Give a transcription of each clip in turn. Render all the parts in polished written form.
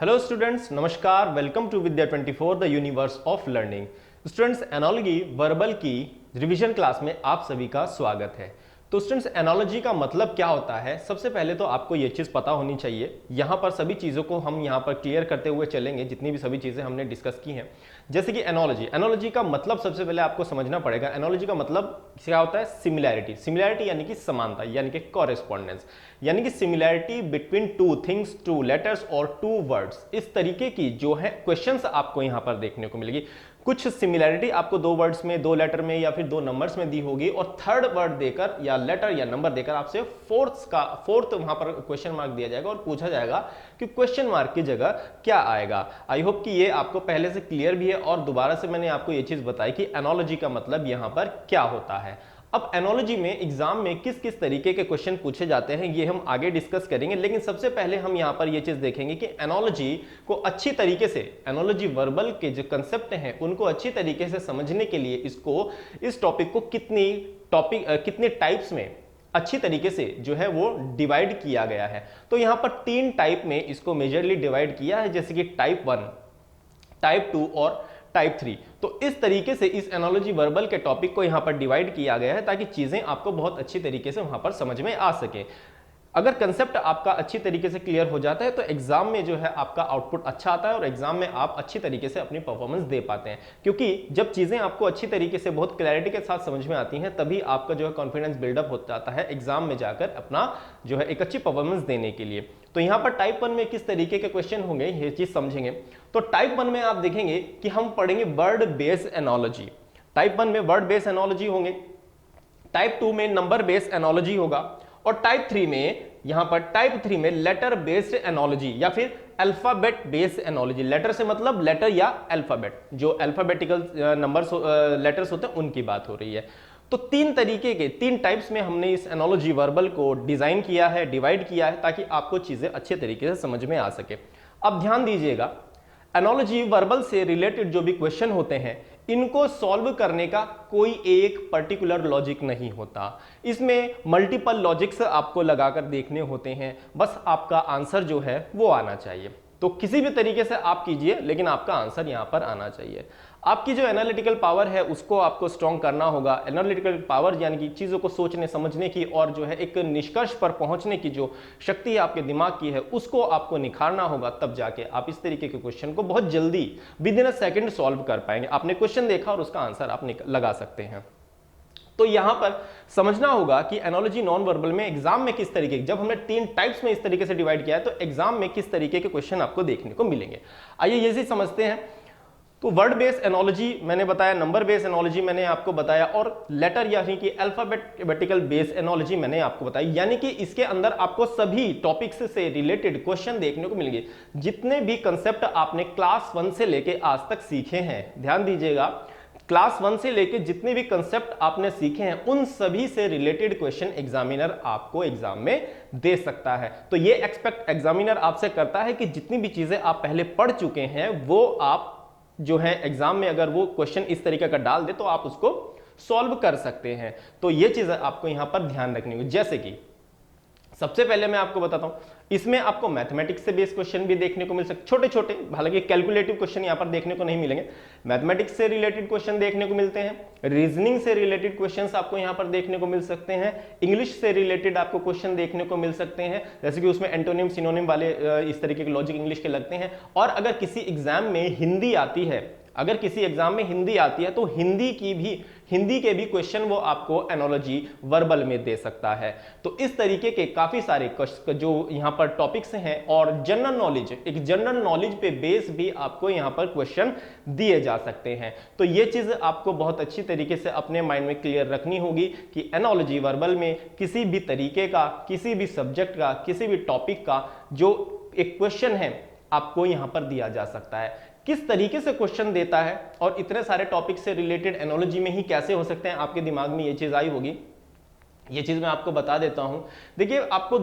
Hello students, नमस्कार। Welcome to Vidya 24 the universe of learning. Students, analogy verbal की revision class में आप सभी का स्वागत है। तो स्टूडेंट्स, एनोलॉजी का मतलब क्या होता है, सबसे पहले तो आपको ये चीज़ पता होनी चाहिए। यहाँ पर सभी चीज़ों को हम यहाँ पर क्लियर करते हुए चलेंगे, जितनी भी सभी चीज़ें हमने डिस्कस की हैं। जैसे कि एनोलॉजी का मतलब सबसे पहले आपको समझना पड़ेगा। एनोलॉजी का मतलब क्या होता है? सिमिलैरिटी। सिमिलैरिटी यानी कि समानता, यानी कि कॉरेस्पॉन्डेंस, यानी कि similarity between two things, two letters और टू वर्ड्स। इस तरीके की जो है क्वेश्चंस आपको यहाँ पर देखने को मिलेगी। कुछ सिमिलैरिटी आपको दो वर्ड्स में, दो लेटर में या फिर दो नंबर्स में दी होगी, और थर्ड वर्ड देकर या लेटर या नंबर देकर आपसे फोर्थ वहां पर क्वेश्चन मार्क दिया जाएगा और पूछा जाएगा कि क्वेश्चन मार्क की जगह क्या आएगा। आई होप कि ये आपको पहले से क्लियर भी है और दोबारा से मैंने आपको ये चीज बताई कि एनोलॉजी का मतलब यहां पर क्या होता है। अब एनोलॉजी में एग्जाम में किस किस तरीके के क्वेश्चन पूछे जाते हैं ये हम आगे डिस्कस करेंगे, लेकिन सबसे पहले हम यहां पर ये चीज देखेंगे कि एनोलॉजी को अच्छी तरीके से, एनोलॉजी वर्बल के जो कंसेप्ट हैं उनको अच्छी तरीके से समझने के लिए इस टॉपिक को कितने टाइप्स में अच्छी तरीके से जो है वो डिवाइड किया गया है। तो यहां पर 3 टाइप में इसको मेजरली डिवाइड किया है, जैसे कि टाइप 1, टाइप 2 और टाइप 3। तो इस तरीके से इस एनोलॉजी वर्बल के टॉपिक को यहां पर डिवाइड किया गया है ताकि चीजें आपको बहुत अच्छी तरीके से वहां पर समझ में आ सके। अगर कंसेप्ट आपका अच्छी तरीके से क्लियर हो जाता है तो एग्जाम में जो है आपका आउटपुट अच्छा आता है और एग्जाम में आप अच्छी तरीके से अपनी परफॉर्मेंस दे पाते हैं। क्योंकि जब चीजें आपको अच्छी तरीके से बहुत क्लैरिटी के साथ समझ में आती हैं तभी आपका जो है कॉन्फिडेंस बिल्डअप हो जाता है एग्जाम में जाकर अपना जो है एक अच्छी परफॉर्मेंस देने के लिए। तो यहां पर टाइप 1 में किस तरीके के क्वेश्चन होंगे ये चीज समझेंगे। तो टाइप 1 में आप देखेंगे कि हम पढ़ेंगे वर्ड बेस्ड एनोलॉजी। टाइप 1 में वर्ड बेस्ड एनोलॉजी होंगे, टाइप 2 में नंबर बेस्ड एनोलॉजी होगा, और टाइप 3 में यहां पर टाइप 3 में लेटर बेस्ड एनोलॉजी या फिर अल्फाबेट बेस्ड एनोलॉजी। लेटर से मतलब लेटर या अल्फाबेट, जो अल्फाबेटिकल नंबर्स लेटर्स होते हैं उनकी बात हो रही है। तो 3 टाइप्स में हमने इस एनोलॉजी वर्बल को डिजाइन किया है, डिवाइड किया है, ताकि आपको चीजें अच्छे तरीके से समझ में आ सके। अब ध्यान दीजिएगा, एनोलॉजी वर्बल से रिलेटेड जो भी क्वेश्चन होते हैं इनको सॉल्व करने का कोई एक पर्टिकुलर लॉजिक नहीं होता। इसमें मल्टीपल लॉजिक्स आपको लगाकर देखने होते हैं, बस आपका आंसर जो है वो आना चाहिए। तो किसी भी तरीके से आप कीजिए लेकिन आपका आंसर यहां पर आना चाहिए। आपकी जो एनालिटिकल पावर है उसको आपको स्ट्रॉन्ग करना होगा। एनालिटिकल पावर यानी कि चीजों को सोचने समझने की और जो है एक निष्कर्ष पर पहुंचने की जो शक्ति है आपके दिमाग की है उसको आपको निखारना होगा, तब जाके आप इस तरीके के क्वेश्चन को बहुत जल्दी with in a second solve कर पाएंगे। आपने क्वेश्चन देखा और उसका आंसर आप लगा सकते हैं। तो यहां पर समझना होगा कि एनोलॉजी नॉन वर्बल में एग्जाम में किस तरीके, जब हमने 3 टाइप्स में इस तरीके से डिवाइड किया है तो एग्जाम में किस तरीके के क्वेश्चन आपको देखने को मिलेंगे। आइए ये समझते हैं। तो वर्ड बेस्ड एनोलॉजी मैंने बताया, नंबर बेस्ड एनोलॉजी मैंने आपको बताया, और लेटर यानी कि अल्फाबेटिकल बेस्ड एनोलॉजी मैंने आपको बताई। यानी कि इसके अंदर आपको सभी टॉपिक्स से रिलेटेड क्वेश्चन देखने को मिलेंगे। जितने भी कंसेप्ट आपने क्लास 1 से लेके आज तक सीखे हैं, ध्यान दीजिएगा, क्लास 1 से लेके जितने भी कंसेप्ट आपने सीखे हैं उन सभी से रिलेटेड क्वेश्चन एग्जामिनर आपको एग्जाम में दे सकता है। तो ये एक्सपेक्ट एग्जामिनर आपसे करता है कि जितनी भी चीजें आप पहले पढ़ चुके हैं वो आप जो है एग्जाम में अगर वो क्वेश्चन इस तरीके का डाल दे तो आप उसको सॉल्व कर सकते हैं। तो ये चीज आपको यहां पर ध्यान रखनी होगी। जैसे कि सबसे पहले मैं आपको बताता हूं, इसमें आपको मैथमेटिक्स से बेस्ड क्वेश्चन भी देखने को मिल सकते, छोटे छोटे, हालांकि कैलकुलेटिव क्वेश्चन यहां पर देखने को नहीं मिलेंगे। मैथमेटिक्स से रिलेटेड क्वेश्चन देखने को मिलते हैं, रीजनिंग से रिलेटेड क्वेश्चंस आपको यहां पर देखने को मिल सकते हैं, इंग्लिश से रिलेटेड आपको क्वेश्चन देखने को मिल सकते हैं, जैसे कि उसमें एंटोनिम सिनोनिम वाले इस तरीके के लॉजिक इंग्लिश के लगते हैं। और अगर किसी एग्जाम में हिंदी आती है, अगर किसी एग्जाम में हिंदी आती है तो हिंदी के भी क्वेश्चन वो आपको एनोलॉजी वर्बल में दे सकता है। तो इस तरीके के काफी सारे जो यहां पर टॉपिक्स हैं, और जनरल नॉलेज, एक जनरल नॉलेज पे बेस भी आपको यहां पर क्वेश्चन दिए जा सकते हैं। तो ये चीज आपको बहुत अच्छी तरीके से अपने माइंड में क्लियर रखनी होगी कि एनोलॉजी वर्बल में किसी भी तरीके का, किसी भी सब्जेक्ट का, किसी भी टॉपिक का जो एक क्वेश्चन है आपको यहां पर दिया जा सकता है। किस तरीके से क्वेश्चन देता है और इतने सारे टॉपिक से रिलेटेड एनोलॉजी में ही कैसे हो सकते हैं, आपके दिमाग में ये चीज आई होगी। ये चीज मैं आपको बता देता हूं। देखिए, आपको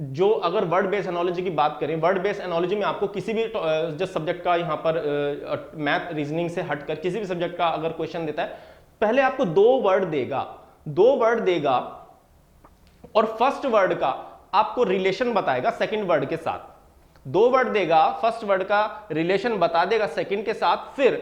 जो अगर वर्ड बेस्ड एनोलॉजी की बात करें, वर्ड बेस्ड एनोलॉजी में आपको किसी भी जो सब्जेक्ट का यहां पर मैथ रीजनिंग से हटकर किसी भी सब्जेक्ट का अगर क्वेश्चन देता है, पहले आपको 2 वर्ड देगा और फर्स्ट वर्ड का आपको रिलेशन बताएगा सेकंड वर्ड के साथ। दो वर्ड देगा, फर्स्ट वर्ड का रिलेशन बता देगा सेकंड के साथ, फिर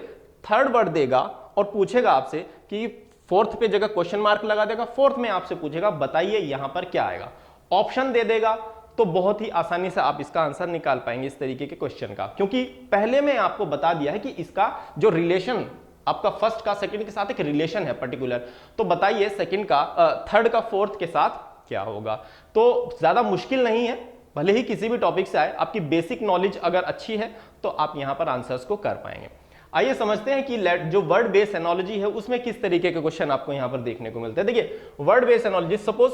थर्ड वर्ड देगा और पूछेगा आपसे कि फोर्थ पे जगह क्वेश्चन मार्क लगा देगा, फोर्थ में आपसे पूछेगा बताइए यहां पर क्या आएगा, ऑप्शन दे देगा, तो बहुत ही आसानी से आप इसका आंसर निकाल पाएंगे इस तरीके के क्वेश्चन का, क्योंकि पहले में आपको बता दिया है कि इसका जो रिलेशन आपका फर्स्ट का सेकंड के साथ एक रिलेशन है पर्टिकुलर, तो बताइए सेकंड का थर्ड का फोर्थ के साथ क्या होगा। तो ज्यादा मुश्किल नहीं है, भले ही किसी भी टॉपिक से आए, आपकी बेसिक नॉलेज अगर अच्छी है तो आप यहां पर आंसर्स को कर पाएंगे। आइए समझते हैं कि जो वर्ड बेस्ड एनालॉजी है उसमें किस तरीके के क्वेश्चन आपको यहां पर देखने को मिलते हैं। देखिए वर्ड बेस्ड एनालॉजी, सपोज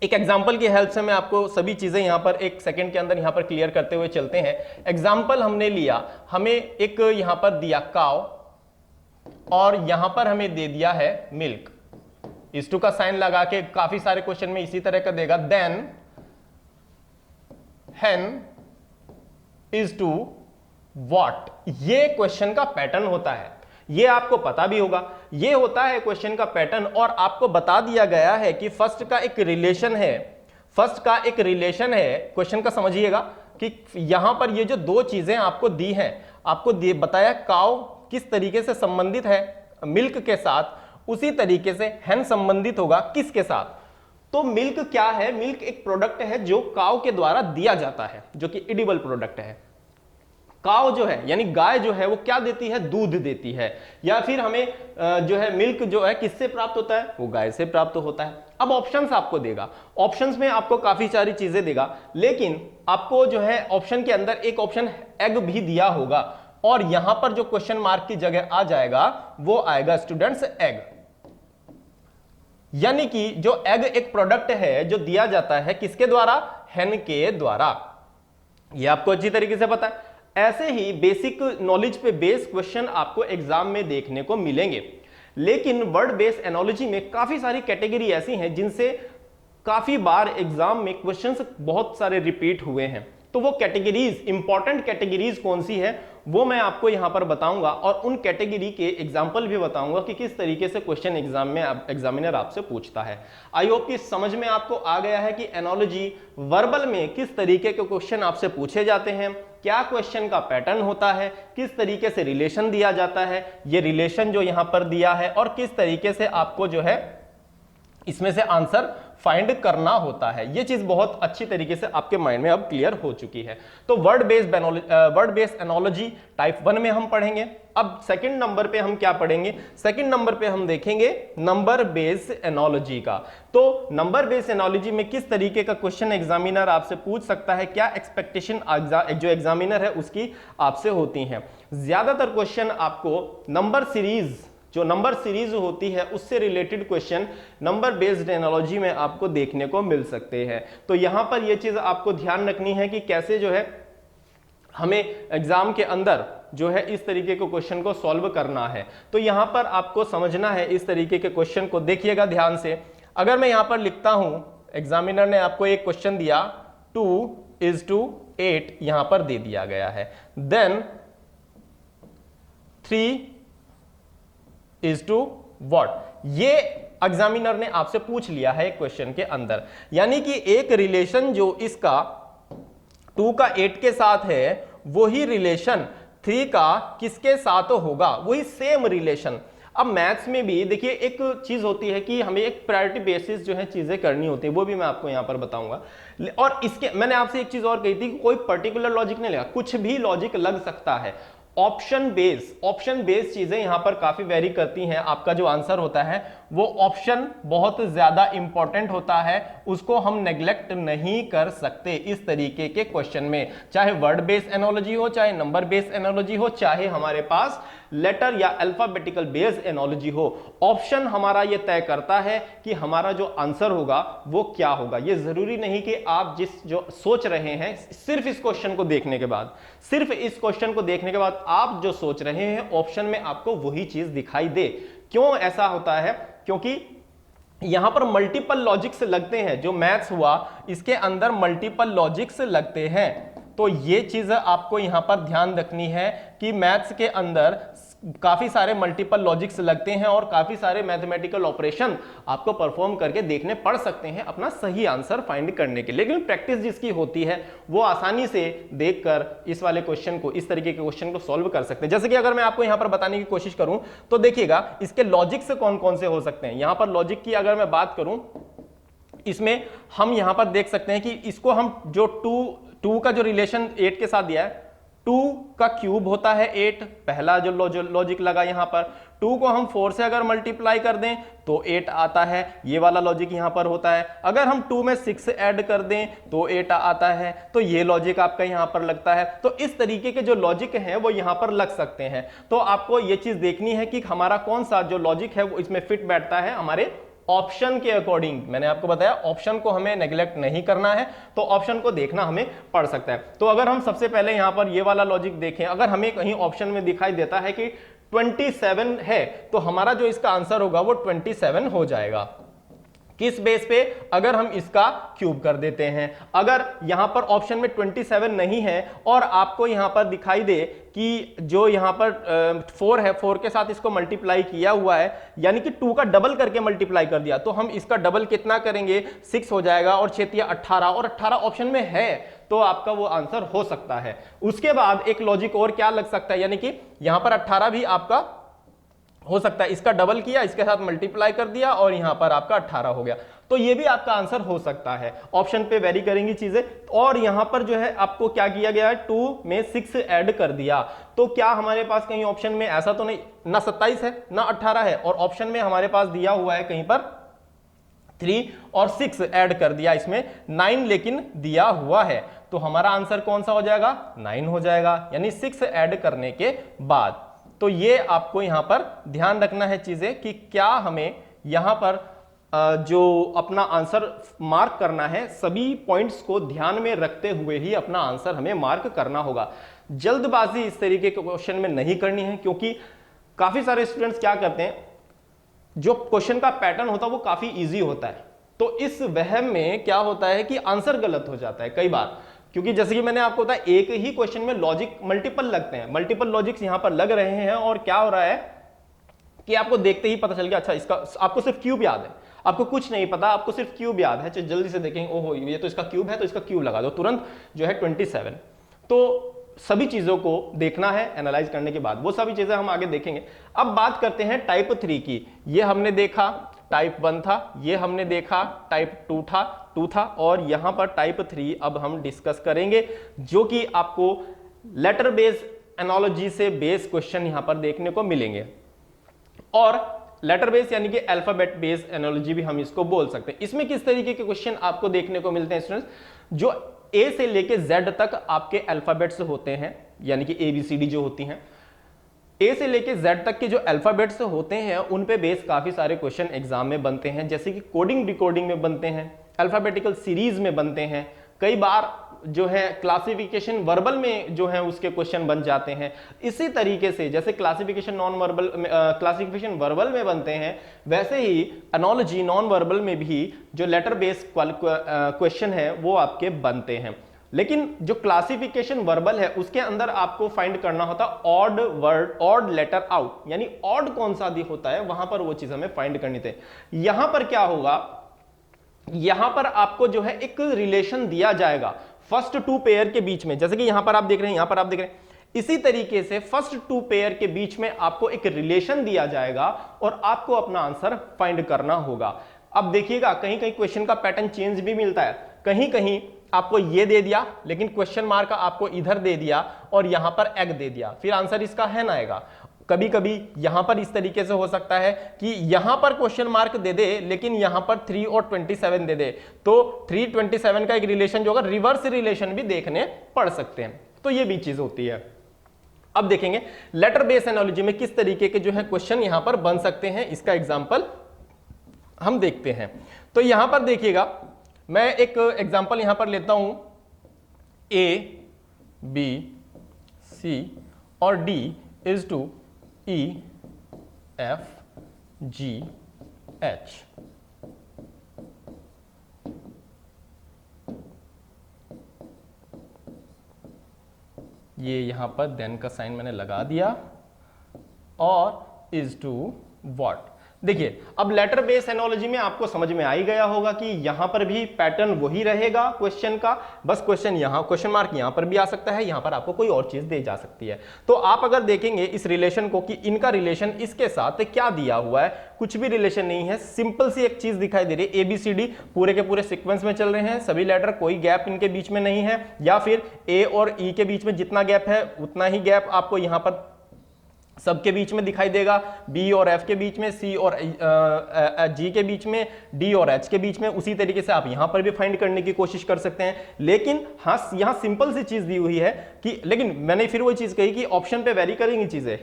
एक एग्जांपल की हेल्प से मैं आपको सभी चीजें यहां पर एक सेकंड के अंदर यहां पर क्लियर करते हुए चलते हैं। एग्जांपल हमने लिया, हमें एक यहां पर दिया काउ और यहां पर हमें दे दिया है मिल्क, इस टू का साइन लगा के काफी सारे क्वेश्चन में इसी तरह का देगा। Then hen is to what, ये क्वेश्चन का पैटर्न होता है, ये आपको पता भी होगा, ये होता है क्वेश्चन का पैटर्न। और आपको बता दिया गया है कि फर्स्ट का एक रिलेशन है, फर्स्ट का एक रिलेशन है, क्वेश्चन का समझिएगा कि यहां पर ये जो दो चीजें आपको दी हैं, आपको बताया काउ किस तरीके से संबंधित है मिल्क के साथ, उसी तरीके से hen संबंधित होगा किसके साथ, तो मिल्क क्या है, मिल्क एक प्रोडक्ट है जो काउ के द्वारा दिया जाता है, जो कि एडिबल प्रोडक्ट है। काउ जो है यानी गाय जो है वो क्या देती है, दूध देती है, या फिर हमें जो है मिल्क जो है किससे प्राप्त होता है, वो गाय से प्राप्त होता है। अब ऑप्शंस आपको देगा, ऑप्शंस में आपको काफी सारी चीजें देगा, लेकिन आपको जो है ऑप्शन के अंदर एक ऑप्शन एग भी दिया होगा, और यहां पर जो क्वेश्चन मार्क की जगह आ जाएगा वो आएगा स्टूडेंट्स एग। यानी कि जो एग एक प्रोडक्ट है जो दिया जाता है किसके द्वारा, hen के द्वारा, ये आपको अच्छी तरीके से पता है। ऐसे ही बेसिक नॉलेज पे बेस्ड क्वेश्चन आपको एग्जाम में देखने को मिलेंगे, लेकिन वर्ड बेस्ड एनालॉजी में काफी सारी कैटेगरी ऐसी हैं जिनसे काफी बार एग्जाम में क्वेश्चंस बहुत सारे रिपीट हुए हैं। तो वो कैटेगरीज, इंपॉर्टेंट कैटेगरीज कौन सी है वो मैं आपको यहां पर बताऊंगा, और उन कैटेगरी के एग्जाम्पल भी बताऊंगा कि किस तरीके से क्वेश्चन एग्जाम में एग्जामिनर आपसे पूछता है। आई होप कि समझ में आपको आ गया है कि एनालॉजी वर्बल में किस तरीके के क्वेश्चन आपसे पूछे जाते हैं, क्या क्वेश्चन का पैटर्न होता है, किस तरीके से रिलेशन दिया जाता है, ये रिलेशन जो यहां पर दिया है, और किस तरीके से आपको जो है इसमें से आंसर फाइंड करना होता है। ये चीज बहुत अच्छी तरीके से आपके माइंड में अब क्लियर हो चुकी है। तो वर्ड बेस्ड एनालॉजी टाइप 1 में हम पढ़ेंगे। अब सेकंड नंबर पे हम क्या पढ़ेंगे, सेकंड नंबर पे हम देखेंगे नंबर बेस्ड एनालॉजी का। तो नंबर बेस्ड एनालॉजी में किस तरीके का क्वेश्चन एग्जामिनर आपसे पूछ सकता है, क्या एक्सपेक्टेशन जो एग्जामिनर है उसकी आपसे होती है। ज्यादातर क्वेश्चन आपको नंबर सीरीज, जो नंबर सीरीज होती है उससे related question number based analogy में आपको देखने को मिल सकते हैं। तो यहां पर यह चीज आपको ध्यान रखनी है कि कैसे जो है हमें एग्जाम के अंदर जो है इस तरीके के क्वेश्चन को सॉल्व करना है। तो यहां पर आपको समझना है इस तरीके के क्वेश्चन को, देखिएगा ध्यान से। अगर मैं यहां पर लिखता हूं, एग्जामिनर ने आपको एक क्वेश्चन दिया 2:8 यहां पर दे दिया गया है, देन 3:what, ये एग्जामिनर ने आपसे पूछ लिया है एक क्वेश्चन के अंदर। यानी कि एक रिलेशन जो इसका 2 का 8 के साथ है वही रिलेशन 3 का किसके साथ होगा, वही सेम रिलेशन। अब मैथ्स में भी देखिए एक चीज होती है कि हमें एक प्रायोरिटी बेसिस जो है चीजें करनी होती है, वो भी मैं आपको यहां पर बताऊंगा। और इसके मैंने आपसे एक चीज और कही थी कि कोई पर्टिकुलर लॉजिक नहीं लगा, कुछ भी लॉजिक लग सकता है। ऑप्शन बेस्ड चीजें यहां पर काफी वेरी करती हैं। आपका जो आंसर होता है वो ऑप्शन बहुत ज्यादा इंपॉर्टेंट होता है, उसको हम नेग्लेक्ट नहीं कर सकते इस तरीके के क्वेश्चन में, चाहे वर्ड बेस्ड एनालॉजी हो, चाहे नंबर बेस्ड एनालॉजी हो, चाहे हमारे पास लेटर या अल्फाबेटिकल बेस्ड एनालॉजी हो। ऑप्शन हमारा ये तय करता है कि हमारा जो आंसर होगा वो क्या होगा। ये जरूरी नहीं कि आप जो सोच रहे हैं सिर्फ इस क्वेश्चन को देखने के बाद, सिर्फ इस क्वेश्चन को देखने के बाद आप जो सोच रहे हैं ऑप्शन में आपको वही चीज दिखाई दे। क्यों ऐसा होता है, क्योंकि यहां पर मल्टीपल लॉजिक्स लगते हैं। जो मैथ्स हुआ इसके अंदर मल्टीपल लॉजिक्स लगते हैं, तो ये चीज आपको यहां पर ध्यान रखनी है कि मैथ्स के अंदर काफी सारे मल्टीपल लॉजिक्स लगते हैं और काफी सारे मैथमेटिकल ऑपरेशन आपको परफॉर्म करके देखने पड़ सकते हैं अपना सही आंसर फाइंड करने के लिए। लेकिन प्रैक्टिस जिसकी होती है वो आसानी से देखकर इस वाले क्वेश्चन को, इस तरीके के क्वेश्चन को सॉल्व कर सकते हैं। जैसे कि अगर मैं आपको यहां पर बताने की कोशिश करूं तो देखिएगा इसके लॉजिक से कौन कौन से हो सकते हैं। यहां पर लॉजिक की अगर मैं बात करूं, इसमें हम यहां पर देख सकते हैं कि इसको हम जो टू का जो रिलेशन 8 के साथ दिया है, 2 का क्यूब होता है 8, पहला जो लॉजिक लगा यहां पर। 2 को हम 4 से अगर मल्टीप्लाई कर दें तो 8 आता है, ये वाला लॉजिक यहां पर होता है। अगर हम 2 में 6 ऐड कर दें तो 8 आता है, तो ये लॉजिक आपका यहां पर लगता है। तो इस तरीके के जो लॉजिक हैं वो यहां पर लग सकते हैं। तो आपको ये चीज देखनी है कि हमारा कौन सा जो लॉजिक है वो इसमें फिट बैठता है हमारे ऑप्शन के अकॉर्डिंग। मैंने आपको बताया ऑप्शन को हमें नेग्लेक्ट नहीं करना है, तो ऑप्शन को देखना हमें पड़ सकता है। तो अगर हम सबसे पहले यहां पर ये वाला लॉजिक देखें, अगर हमें कहीं ऑप्शन में दिखाई देता है कि 27 है तो हमारा जो इसका आंसर होगा वो 27 हो जाएगा। किस बेस पे? अगर हम इसका क्यूब कर देते हैं। अगर यहां पर ऑप्शन में 27 नहीं है और आपको यहां पर दिखाई दे कि जो यहां पर 4 है, 4 के साथ इसको मल्टीप्लाई किया हुआ है, यानी कि 2 का डबल करके मल्टीप्लाई कर दिया, तो हम इसका डबल कितना करेंगे? 6 हो जाएगा और 6 18, और 18 ऑप्शन में है तो आपका वो आंसर हो सकता है। उसके बाद एक लॉजिक और क्या लग सकता है, यानी कि यहां पर 18 भी आपका हो सकता है, इसका डबल किया, इसके साथ मल्टीप्लाई कर दिया और यहां पर आपका 18 हो गया, तो ये भी आपका आंसर हो सकता है। ऑप्शन पे वेरी करेंगी चीजें। और यहां पर जो है आपको क्या किया गया है, 2 में 6 ऐड कर दिया, तो क्या हमारे पास कहीं ऑप्शन में ऐसा तो नहीं, ना 27 है ना 18 है, और ऑप्शन में हमारे पास दिया हुआ है कहीं पर 3 और 6 ऐड कर दिया, इसमें 9 लेकिन दिया हुआ है, तो हमारा आंसर कौन सा हो जाएगा? 9 हो जाएगा, यानी 6 ऐड करने के बाद। तो ये आपको यहां पर ध्यान रखना है चीजें कि क्या हमें यहां पर जो अपना आंसर मार्क करना है, सभी पॉइंट्स को ध्यान में रखते हुए ही अपना आंसर हमें मार्क करना होगा। जल्दबाजी इस तरीके के क्वेश्चन में नहीं करनी है, क्योंकि काफी सारे स्टूडेंट्स क्या करते हैं, जो क्वेश्चन का पैटर्न होता है वो काफी इजी होता है, तो इस वहम में क्या होता है कि आंसर गलत हो जाता है कई बार। क्योंकि जैसे कि मैंने आपको बताया, एक ही क्वेश्चन में लॉजिक मल्टीपल लगते हैं, मल्टीपल लॉजिक्स यहां पर लग रहे हैं, और क्या हो रहा है कि आपको देखते ही पता चल गया, अच्छा इसका, आपको सिर्फ क्यूब याद है, आपको कुछ नहीं पता, आपको सिर्फ क्यूब याद है, चलो जल्दी से देखेंगे, ओहो ये तो इसका क्यूब है, तो इसका क्यूब लगा दो, तुरंत जो है 27। तो सभी चीजों को देखना है एनालाइज करने के बाद, वो सभी चीजें हम आगे देखेंगे। अब बात करते हैं टाइप 3 की। ये हमने देखा टाइप 1 था, ये हमने देखा टाइप 2 था, और यहां पर टाइप 3 अब हम डिस्कस करेंगे, जो कि आपको लेटर बेस एनालॉजी से बेस क्वेश्चन यहां पर देखने को मिलेंगे। और लेटर बेस यानी कि अल्फाबेट बेस एनालॉजी भी हम इसको बोल सकते हैं। इसमें किस तरीके के क्वेश्चन आपको देखने को मिलते हैं स्टूडेंट्स, जो ए से लेके जेड तक आपके अल्फाबेट्स होते हैं, यानी कि ABCD जो होती हैं, ए से लेके जेड तक के जो अल्फाबेट्स होते हैं उन पे बेस काफी सारे क्वेश्चन एग्जाम में बनते हैं, जैसे कि कोडिंग डिकोडिंग में बनते हैं, अल्फाबेटिकल सीरीज में बनते हैं, कई बार जो है क्लासिफिकेशन वर्बल में जो है उसके क्वेश्चन बन जाते हैं। इसी तरीके से जैसे क्लासिफिकेशन वर्बल में बनते हैं, वैसे ही एनोलॉजी नॉन वर्बल में भी जो लेटर बेस्ड क्वेश्चन है वो आपके बनते हैं। लेकिन जो क्लासिफिकेशन वर्बल है उसके अंदर आपको फाइंड करना होता odd word, odd letter out, यानी ऑड कौन सा होता है, वहां पर वो चीज हमें फाइंड करनी थी। यहां पर क्या होगा, यहां पर आपको जो है एक रिलेशन दिया जाएगा फर्स्ट 2 पेयर के बीच में, जैसे कि यहां पर आप देख रहे हैं, यहां पर आप देख रहे हैं, इसी तरीके से फर्स्ट 2 पेयर के बीच में आपको एक रिलेशन दिया जाएगा और आपको अपना आंसर फाइंड करना होगा। अब देखिएगा कहीं कहीं क्वेश्चन का पैटर्न चेंज भी मिलता है, कहीं कहीं आपको ये दे दिया लेकिन क्वेश्चन मार्क आपको इधर दे दिया और यहां पर एग दे दिया, फिर आंसर इसका है ना आएगा। कभी कभी यहां पर इस तरीके से हो सकता है कि यहां पर क्वेश्चन मार्क दे दे लेकिन यहां पर 3 और 27 दे दे, तो 3 27 का एक रिलेशन जो होगा रिवर्स रिलेशन भी देखने पड़ सकते हैं, तो ये भी चीज होती है। अब देखेंगे लेटर बेस एनालॉजी में किस तरीके के जो है क्वेश्चन यहां पर बन सकते हैं, इसका एग्जांपल हम देखते हैं। तो यहां पर देखिएगा, मैं एक एग्जांपल यहां पर लेता हूं, A, B, C और D is to E, F, G, H। ये यहां पर देन का साइन मैंने लगा दिया, और इज टू व्हाट। देखिए अब लेटर बेस्ड एनोलॉजी में आपको समझ में आ ही गया होगा कि यहां पर भी पैटर्न वही रहेगा क्वेश्चन का, बस क्वेश्चन यहां क्वेश्चन मार्क यहां पर भी आ सकता है, यहां पर आपको कोई और चीज दे जा सकती है। तो आप अगर देखेंगे इस रिलेशन को कि इनका रिलेशन इसके साथ क्या दिया हुआ है, कुछ भी रिलेशन नहीं है, सिंपल सी एक चीज दिखाई दे रही है, ABCD पूरे के पूरे सीक्वेंस में चल रहे हैं, सभी लेटर, कोई गैप इनके बीच में नहीं है, या फिर A और E के बीच में जितना गैप है उतना ही गैप आपको यहां पर सबके बीच में दिखाई देगा, B और F के बीच में, C और G के बीच में, D और H के बीच में। उसी तरीके से आप यहां पर भी फाइंड करने की कोशिश कर सकते हैं। लेकिन हाँ यहां सिंपल सी चीज दी हुई है कि, लेकिन मैंने फिर वही चीज कही कि ऑप्शन पे वेरी करेंगी चीजें,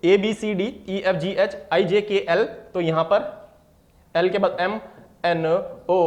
A B C D E F G H I J K L, तो यहां पर L के बाद M N O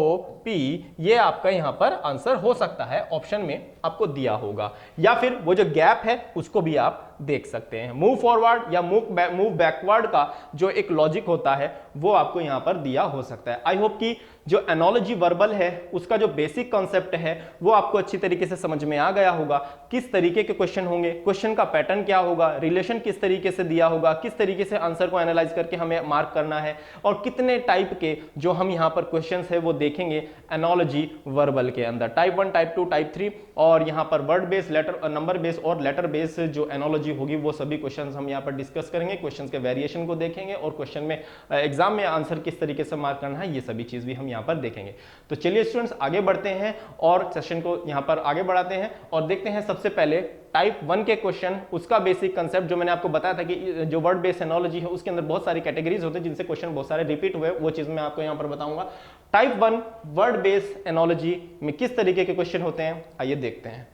P, ये आपका यहां पर आंसर हो सकता है, ऑप्शन में आपको दिया होगा। या फिर वो जो गैप है उसको भी आप देख सकते हैं। मूव फॉरवर्ड या मूव बैकवर्ड का जो एक लॉजिक होता है वो आपको यहां पर दिया हो सकता है। आई होप कि जो एनोलॉजी वर्बल है उसका जो बेसिक कॉन्सेप्ट है वो आपको अच्छी तरीके से समझ में आ गया होगा। किस तरीके के क्वेश्चन होंगे, क्वेश्चन का पैटर्न क्या होगा, रिलेशन किस तरीके से दिया होगा, किस तरीके से आंसर को एनालाइज करके हमें मार्क करना है, और कितने टाइप के जो हम यहां पर क्वेश्चंस है वो देखेंगे एनोलॉजी वर्बल के अंदर, टाइप 1, टाइप 2, टाइप 3, और यहां पर word based, letter number based और लेटर बेस्ड जो एनोलॉजी होगी वो सभी क्वेश्चंस हम यहां पर डिस्कस करेंगे। क्वेश्चंस के वेरिएशन को देखेंगे और क्वेश्चन में एग्जाम में आंसर किस तरीके से मार्क करना है, ये सभी चीज भी हम यहां पर देखेंगे। तो चलिए स्टूडेंट्स आगे बढ़ते हैं और सेशन को यहां पर आगे बढ़ाते हैं और देखते हैं सबसे पहले टाइप 1 के क्वेश्चन, उसका बेसिक कंसेप्ट जो मैंने आपको बताया था कि जो वर्ड बेस्ड एनोलॉजी है उसके अंदर बहुत सारी कैटेगरीज होते हैं जिनसे क्वेश्चन बहुत सारे रिपीट हुए, वो चीज मैं आपको यहां पर बताऊंगा। टाइप 1 वर्ड बेस्ड एनोलॉजी में किस तरीके के क्वेश्चन होते हैं आइए देखते हैं।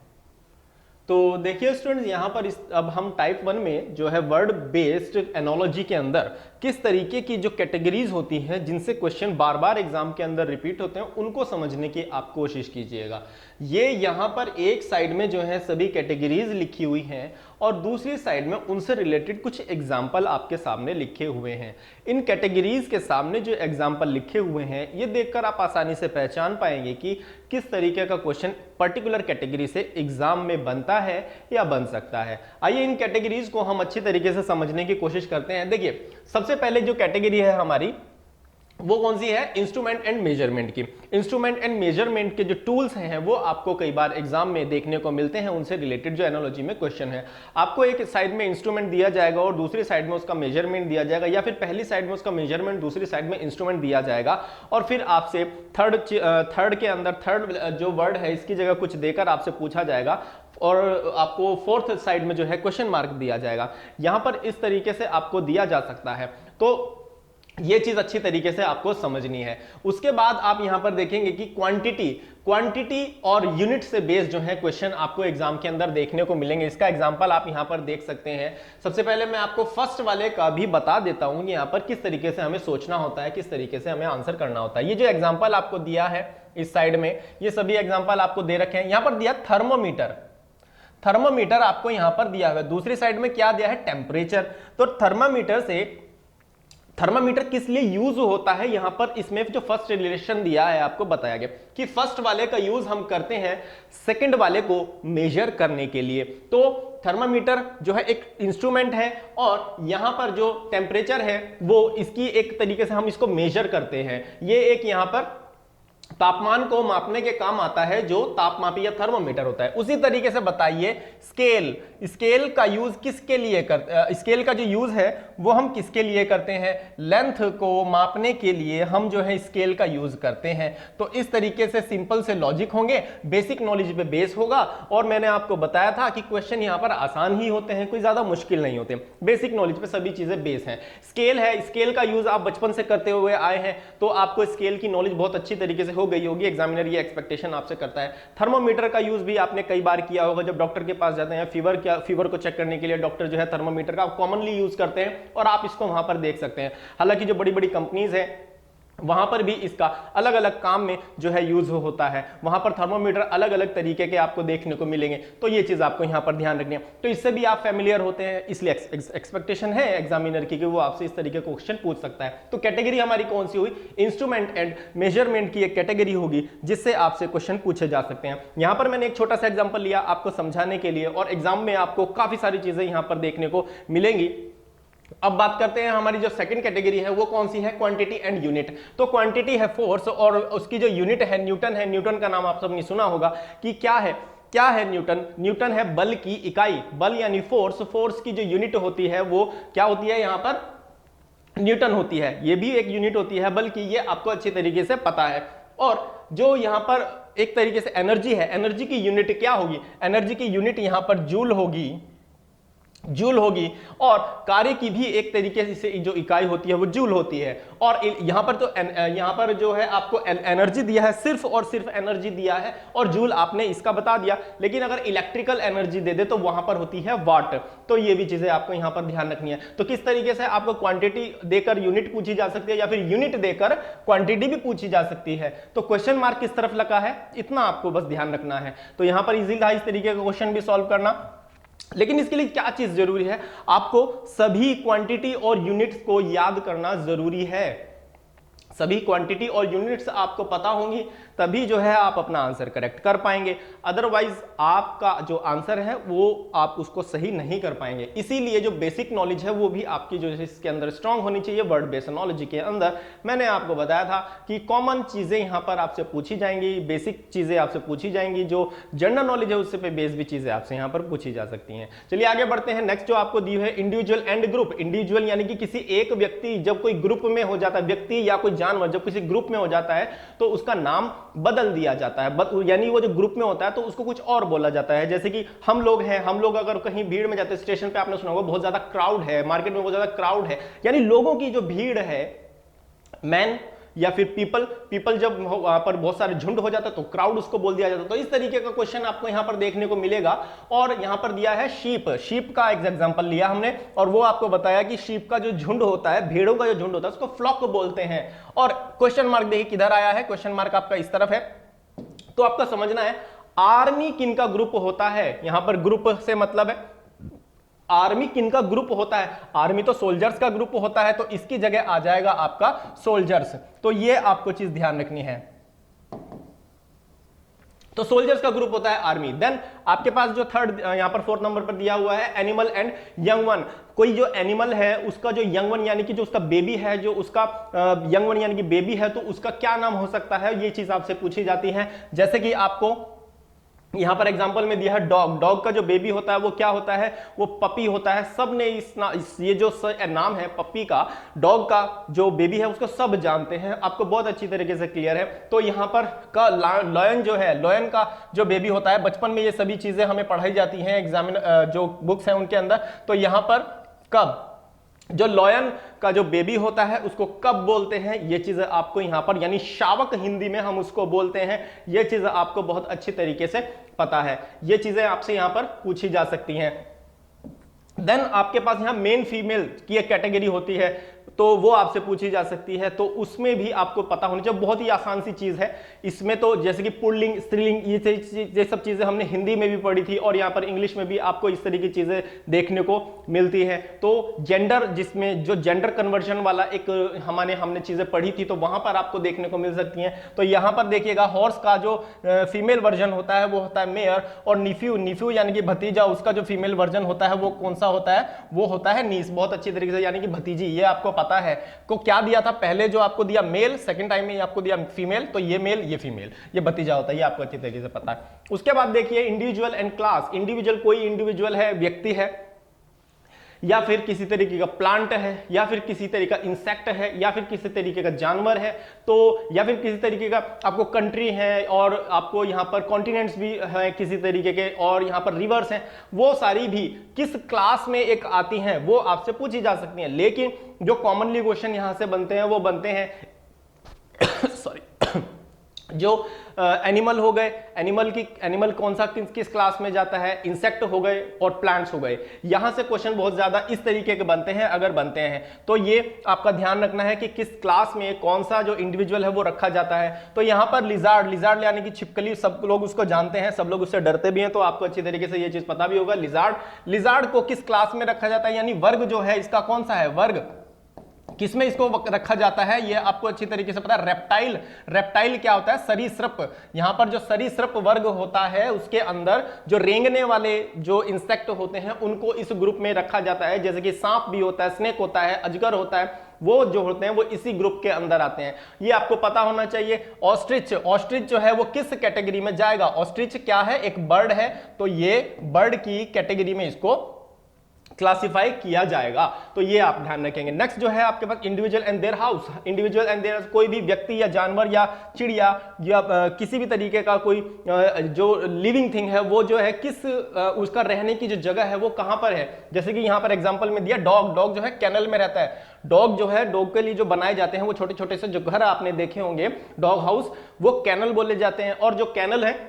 तो देखिए स्टूडेंट्स यहां पर अब हम टाइप 1 में जो है वर्ड बेस्ड एनोलॉजी के अंदर किस तरीके की जो कैटेगरीज होती हैं जिनसे क्वेश्चन बार बार एग्जाम के अंदर रिपीट होते हैं उनको समझने की आप कोशिश कीजिएगा। ये यहां पर एक साइड में जो है सभी कैटेगरीज लिखी हुई हैं और दूसरी साइड में उनसे रिलेटेड कुछ एग्जाम्पल आपके सामने लिखे हुए हैं। इन कैटेगरीज के सामने जो एग्जाम्पल लिखे हुए हैं ये देखकर आप आसानी से पहचान पाएंगे कि किस तरीके का क्वेश्चन पर्टिकुलर कैटेगरी से एग्जाम में बनता है या बन सकता है। आइए इन कैटेगरीज को हम अच्छी तरीके से समझने की कोशिश करते हैं। देखिए सबसे पहले जो कैटेगरी है हमारी वो कौन सी है, इंस्ट्रूमेंट एंड मेजरमेंट की। इंस्ट्रूमेंट एंड मेजरमेंट के जो टूल्स हैं वो आपको कई बार एग्जाम में देखने को मिलते हैं, उनसे रिलेटेड जो एनालॉजी में क्वेश्चन है। आपको एक साइड में इंस्ट्रूमेंट दिया जाएगा और दूसरी साइड में उसका मेजरमेंट दिया जाएगा, या फिर पहली साइड में उसका मेजरमेंट दूसरी साइड में इंस्ट्रूमेंट दिया जाएगा, और फिर आपसे थर्ड के अंदर थर्ड जो वर्ड है इसकी जगह कुछ देकर आपसे पूछा जाएगा और आपको फोर्थ साइड में जो है क्वेश्चन मार्क दिया जाएगा। यहां पर इस तरीके से आपको दिया जा सकता है, तो ये चीज अच्छी तरीके से आपको समझनी है। उसके बाद आप यहां पर देखेंगे कि क्वांटिटी और यूनिट से बेस्ड जो है क्वेश्चन आपको एग्जाम के अंदर देखने को मिलेंगे। इसका एग्जांपल आप यहां पर देख सकते हैं। सबसे पहले मैं आपको फर्स्ट वाले का भी बता देता हूं कि यहां पर किस तरीके से हमें सोचना होता है, किस तरीके से हमें आंसर करना होता है। ये जो एग्जाम्पल आपको दिया है इस साइड में, ये सभी एग्जाम्पल आपको दे रखे हैं। यहां पर दिया थर्मोमीटर आपको यहां पर दिया हुआ है, दूसरी साइड में क्या दिया है, टेम्परेचर। तो थर्मामीटर किस लिए यूज होता है, यहां पर इसमें जो फर्स्ट रिलेशन दिया है आपको बताया गया कि फर्स्ट वाले का यूज हम करते हैं सेकंड वाले को मेजर करने के लिए। तो थर्मामीटर जो है एक इंस्ट्रूमेंट है और यहां पर जो टेम्परेचर है वो इसकी एक तरीके से हम इसको मेजर करते हैं। ये एक यहां पर तापमान को मापने के काम आता है जो तापमापी या थर्मोमीटर होता है। उसी तरीके से बताइए स्केल का यूज किसके लिए करते, स्केल का जो यूज है वो हम किसके लिए करते हैं, लेंथ को मापने के लिए हम जो है स्केल का यूज करते हैं। तो इस तरीके से सिंपल से लॉजिक होंगे, बेसिक नॉलेज पे बेस होगा, और मैंने आपको बताया था कि क्वेश्चन यहां पर आसान ही होते हैं, कोई ज्यादा मुश्किल नहीं होते, बेसिक नॉलेज पे सभी चीजें बेस हैं। स्केल है, स्केल का यूज आप बचपन से करते हुए आए हैं तो आपको स्केल की नॉलेज बहुत अच्छी तरीके से हो गई होगी, एग्जामिनर ये एक्सपेक्टेशन आपसे करता है। थर्मोमीटर का यूज भी आपने कई बार किया होगा, जब डॉक्टर के पास जाते हैं फीवर को चेक करने के लिए डॉक्टर जो है थर्मोमीटर का कॉमनली यूज करते हैं और आप इसको वहां पर देख सकते हैं। हालांकि जो बड़ी बड़ी कंपनीज है वहां पर भी इसका अलग अलग काम में जो है यूज होता है, वहां पर थर्मोमीटर अलग अलग तरीके के आपको देखने को मिलेंगे। तो ये चीज आपको यहां पर ध्यान रखनी है। तो इससे भी आप फेमिलियर होते हैं, इसलिए एक्सपेक्टेशन है एग्जामिनर की कि वो आपसे इस तरीके का क्वेश्चन पूछ सकता है। तो कैटेगरी हमारी कौन सी हुई, इंस्ट्रूमेंट एंड मेजरमेंट की एक कैटेगरी होगी जिससे आपसे क्वेश्चन पूछे जा सकते हैं। यहां पर मैंने एक छोटा सा एग्जाम्पल लिया आपको समझाने के लिए, और एग्जाम में आपको काफी सारी चीजें यहां पर देखने को मिलेंगी अब बात करते हैं हमारी जो सेकंड कैटेगरी है वो कौन सी है, क्वांटिटी एंड यूनिट। तो क्वांटिटी है फोर्स और उसकी जो यूनिट है न्यूटन है। न्यूटन का नाम आप सबने सुना होगा कि क्या है न्यूटन। न्यूटन है बल की इकाई, बल यानी फोर्स। फोर्स की जो यूनिट होती है वो क्या होती है, यहां पर न्यूटन होती है। ये भी एक यूनिट होती है बल की, ये आपको अच्छी तरीके से पता है। और जो यहां पर एक तरीके से एनर्जी है, एनर्जी की यूनिट क्या होगी, एनर्जी की यूनिट यहां पर जूल होगी, जूल होगी। और कार्य की भी एक तरीके से जो इकाई होती है वो जूल होती है। और यहां पर तो यहां पर जो है आपको एनर्जी दिया है, सिर्फ और सिर्फ एनर्जी दिया है और जूल आपने इसका बता दिया। लेकिन अगर इलेक्ट्रिकल एनर्जी दे दे तो वहां पर होती है वाट। तो ये भी चीजें आपको यहां पर ध्यान रखनी है। तो किस तरीके से आपको क्वांटिटी देकर यूनिट पूछी जा सकती है या फिर यूनिट देकर क्वांटिटी भी पूछी जा सकती है। तो क्वेश्चन मार्क किस तरफ लगा है, इतना आपको बस ध्यान रखना है। तो यहां पर इजी था इस तरीके का क्वेश्चन भी सॉल्व करना। लेकिन इसके लिए क्या चीज जरूरी है, आपको सभी क्वांटिटी और यूनिट्स को याद करना जरूरी है। सभी क्वांटिटी और यूनिट्स आपको पता होंगी तभी जो है आप अपना आंसर करेक्ट कर पाएंगे। अदरवाइज आपका जो आंसर है वो आप उसको सही नहीं कर पाएंगे। इसीलिए जो बेसिक नॉलेज है वो भी आपकी जो है इसके अंदर स्ट्रांग होनी चाहिए। वर्ड बेस्ड नॉलेज के अंदर मैंने आपको बताया था कि कॉमन चीजें यहां पर आपसे पूछी जाएंगी, बेसिक चीजें आपसे पूछी जाएंगी, जो जनरल नॉलेज है उससे पे बेस भी चीजें आपसे यहां पर पूछी जा सकती हैं। चलिए आगे बढ़ते हैं। नेक्स्ट जो आपको दी है इंडिविजुअल एंड ग्रुप। इंडिविजुअल यानी कि किसी एक व्यक्ति जब कोई ग्रुप में हो जाता है, व्यक्ति या कोई जानवर जब किसी ग्रुप में हो जाता है तो उसका नाम बदल दिया जाता है। यानी वो जो ग्रुप में होता है तो उसको कुछ और बोला जाता है। जैसे कि हम लोग हैं, हम लोग अगर कहीं भीड़ में जाते हैं, स्टेशन पे आपने सुना होगा बहुत ज्यादा क्राउड है, मार्केट में बहुत ज्यादा क्राउड है, यानी लोगों की जो भीड़ है, मैन या फिर पीपल जब वहां पर बहुत सारे झुंड हो जाता है तो क्राउड उसको बोल दिया जाता है। तो इस तरीके का क्वेश्चन आपको यहां पर देखने को मिलेगा। और यहां पर दिया है शीप, शीप का एग्जांपल लिया हमने और वो आपको बताया कि शीप का जो झुंड होता है, भेड़ों का जो झुंड होता है उसको फ्लॉक बोलते हैं। और क्वेश्चन मार्क देखिए किधर आया है, क्वेश्चन मार्क आपका इस तरफ है। तो आपका समझना है आर्मी किन का ग्रुप होता है, यहां पर ग्रुप से मतलब है आर्मी किन का ग्रुप होता है, आर्मी तो सोल्जर्स का ग्रुप होता है, तो इसकी जगह आ जाएगा आपका सोल्जर्स। तो ये आपको चीज ध्यान रखनी है। तो सोल्जर्स का ग्रुप होता है आर्मी। देन आपके पास जो थर्ड यहां पर फोर्थ नंबर पर दिया हुआ है एनिमल एंड यंग वन। कोई जो एनिमल है उसका जो यंग वन यानी कि जो उसका बेबी है, जो उसका यंग वन यानी कि बेबी है, तो उसका क्या नाम हो सकता है, ये चीज आपसे पूछी जाती है। जैसे कि आपको यहां पर एग्जांपल में दिया है डॉग। डॉग का जो बेबी होता है वो क्या होता है, वो पपी होता है। सब ने ये जो नाम है पपी का, डॉग का जो बेबी है उसको सब जानते हैं, आपको बहुत अच्छी तरीके से क्लियर है। तो यहां पर का लॉयन जो है, लॉयन का जो बेबी होता है, बचपन में ये सभी चीजें हमें पढ़ाई जाती हैं एग्जामिन जो बुक्स हैं उनके अंदर। तो यहां पर कब जो लॉयन का जो बेबी होता है उसको कब बोलते हैं, ये चीजें आपको यहां पर, यानी शावक हिंदी में हम उसको बोलते हैं, ये चीजें आपको बहुत अच्छी तरीके से पता है। ये चीजें आपसे यहां पर पूछी जा सकती हैं। देन आपके पास यहां मेन फीमेल की एक कैटेगरी होती है तो वो आपसे पूछी जा सकती है, तो उसमें भी आपको पता होनी चाहिए। बहुत ही आसान सी चीज है इसमें, तो जैसे कि पुल्लिंग, स्त्रीलिंग, ये सब चीजें हमने हिंदी में भी पढ़ी थी और यहाँ पर इंग्लिश में भी आपको इस तरीके की चीजें देखने को मिलती है। तो जेंडर, जिसमें जो जेंडर कन्वर्जन वाला एक हमने चीजें पढ़ी थी तो वहां पर आपको देखने को मिल सकती हैं। तो यहाँ पर देखिएगा हॉर्स का जो फीमेल वर्जन होता है वो होता है मेयर, और निफ्यू यानी कि भतीजा, उसका जो फीमेल वर्जन होता है वो कौन सा होता है, वो होता है नीस। बहुत अच्छी तरीके से, यानी कि भतीजी। ये आपको पता है को क्या दिया था पहले, जो आपको दिया मेल, सेकंड टाइम में आपको दिया फीमेल, तो ये मेल ये फीमेल, ये भतीजा होता है, ये आपको अच्छी तरीके से पता है। उसके बाद देखिए इंडिविजुअल एंड क्लास। इंडिविजुअल, कोई इंडिविजुअल है, व्यक्ति है, या फिर किसी तरीके का प्लांट है, या फिर किसी तरीके का इंसेक्ट है, या फिर किसी तरीके का जानवर है, तो या फिर किसी तरीके का आपको कंट्री है, और आपको यहाँ पर कॉन्टिनेंट्स भी है किसी तरीके के, और यहाँ पर रिवर्स हैं, वो सारी भी किस क्लास में एक आती हैं वो आपसे पूछी जा सकती हैं। लेकिन जो कॉमनली क्वेश्चन यहाँ से बनते हैं वो बनते हैं सॉरी जो एनिमल हो गए, एनिमल कौन सा किस क्लास में जाता है, इंसेक्ट हो गए और प्लांट्स हो गए। यहां से क्वेश्चन बहुत ज्यादा इस तरीके के बनते हैं, अगर बनते हैं तो ये आपका ध्यान रखना है कि किस क्लास में कौन सा जो इंडिविजुअल है वो रखा जाता है। तो यहां पर लिजार्ड यानी कि छिपकली, सब लोग उसको जानते हैं, सब लोग उससे डरते भी हैं, तो आपको अच्छी तरीके से ये चीज पता भी होगा। लिजार्ड को किस क्लास में रखा जाता है, यानी वर्ग जो है इसका कौन सा है, वर्ग किसमें इसको रखा जाता है ये आपको अच्छी तरीके से पता है। रेप्टाइल, रेप्टाइल क्या होता है? सरीसृप। यहां पर जो सरीसृप वर्ग होता है उसके अंदर जो रेंगने वाले जो इंसेक्ट होते हैं उनको इस ग्रुप में रखा जाता है। जैसे कि सांप भी होता है, स्नेक होता है, अजगर होता है, वो जो होते हैं वो इसी ग्रुप के अंदर आते हैं। ये आपको पता होना चाहिए। ऑस्ट्रिच, ऑस्ट्रिच जो है वो किस कैटेगरी में जाएगा? ऑस्ट्रिच क्या है? एक बर्ड है, तो ये बर्ड की कैटेगरी में इसको क्लासिफाई किया जाएगा। तो ये आप ध्यान रखेंगे। नेक्स्ट जो है आपके पास individual and their house. Individual and their, कोई भी व्यक्ति या जानवर या चिड़िया या किसी भी तरीके का कोई जो लिविंग थिंग है वो जो है किस उसका रहने की जो जगह है वो कहां पर है। जैसे कि यहां पर एग्जांपल में दिया डॉग, डॉग जो है कैनल में रहता है। डॉग जो है, डॉग के लिए जो बनाए जाते हैं वो छोटे छोटे से जो घर आपने देखे होंगे डॉग हाउस, वो कैनल बोले जाते हैं। और जो कैनल है,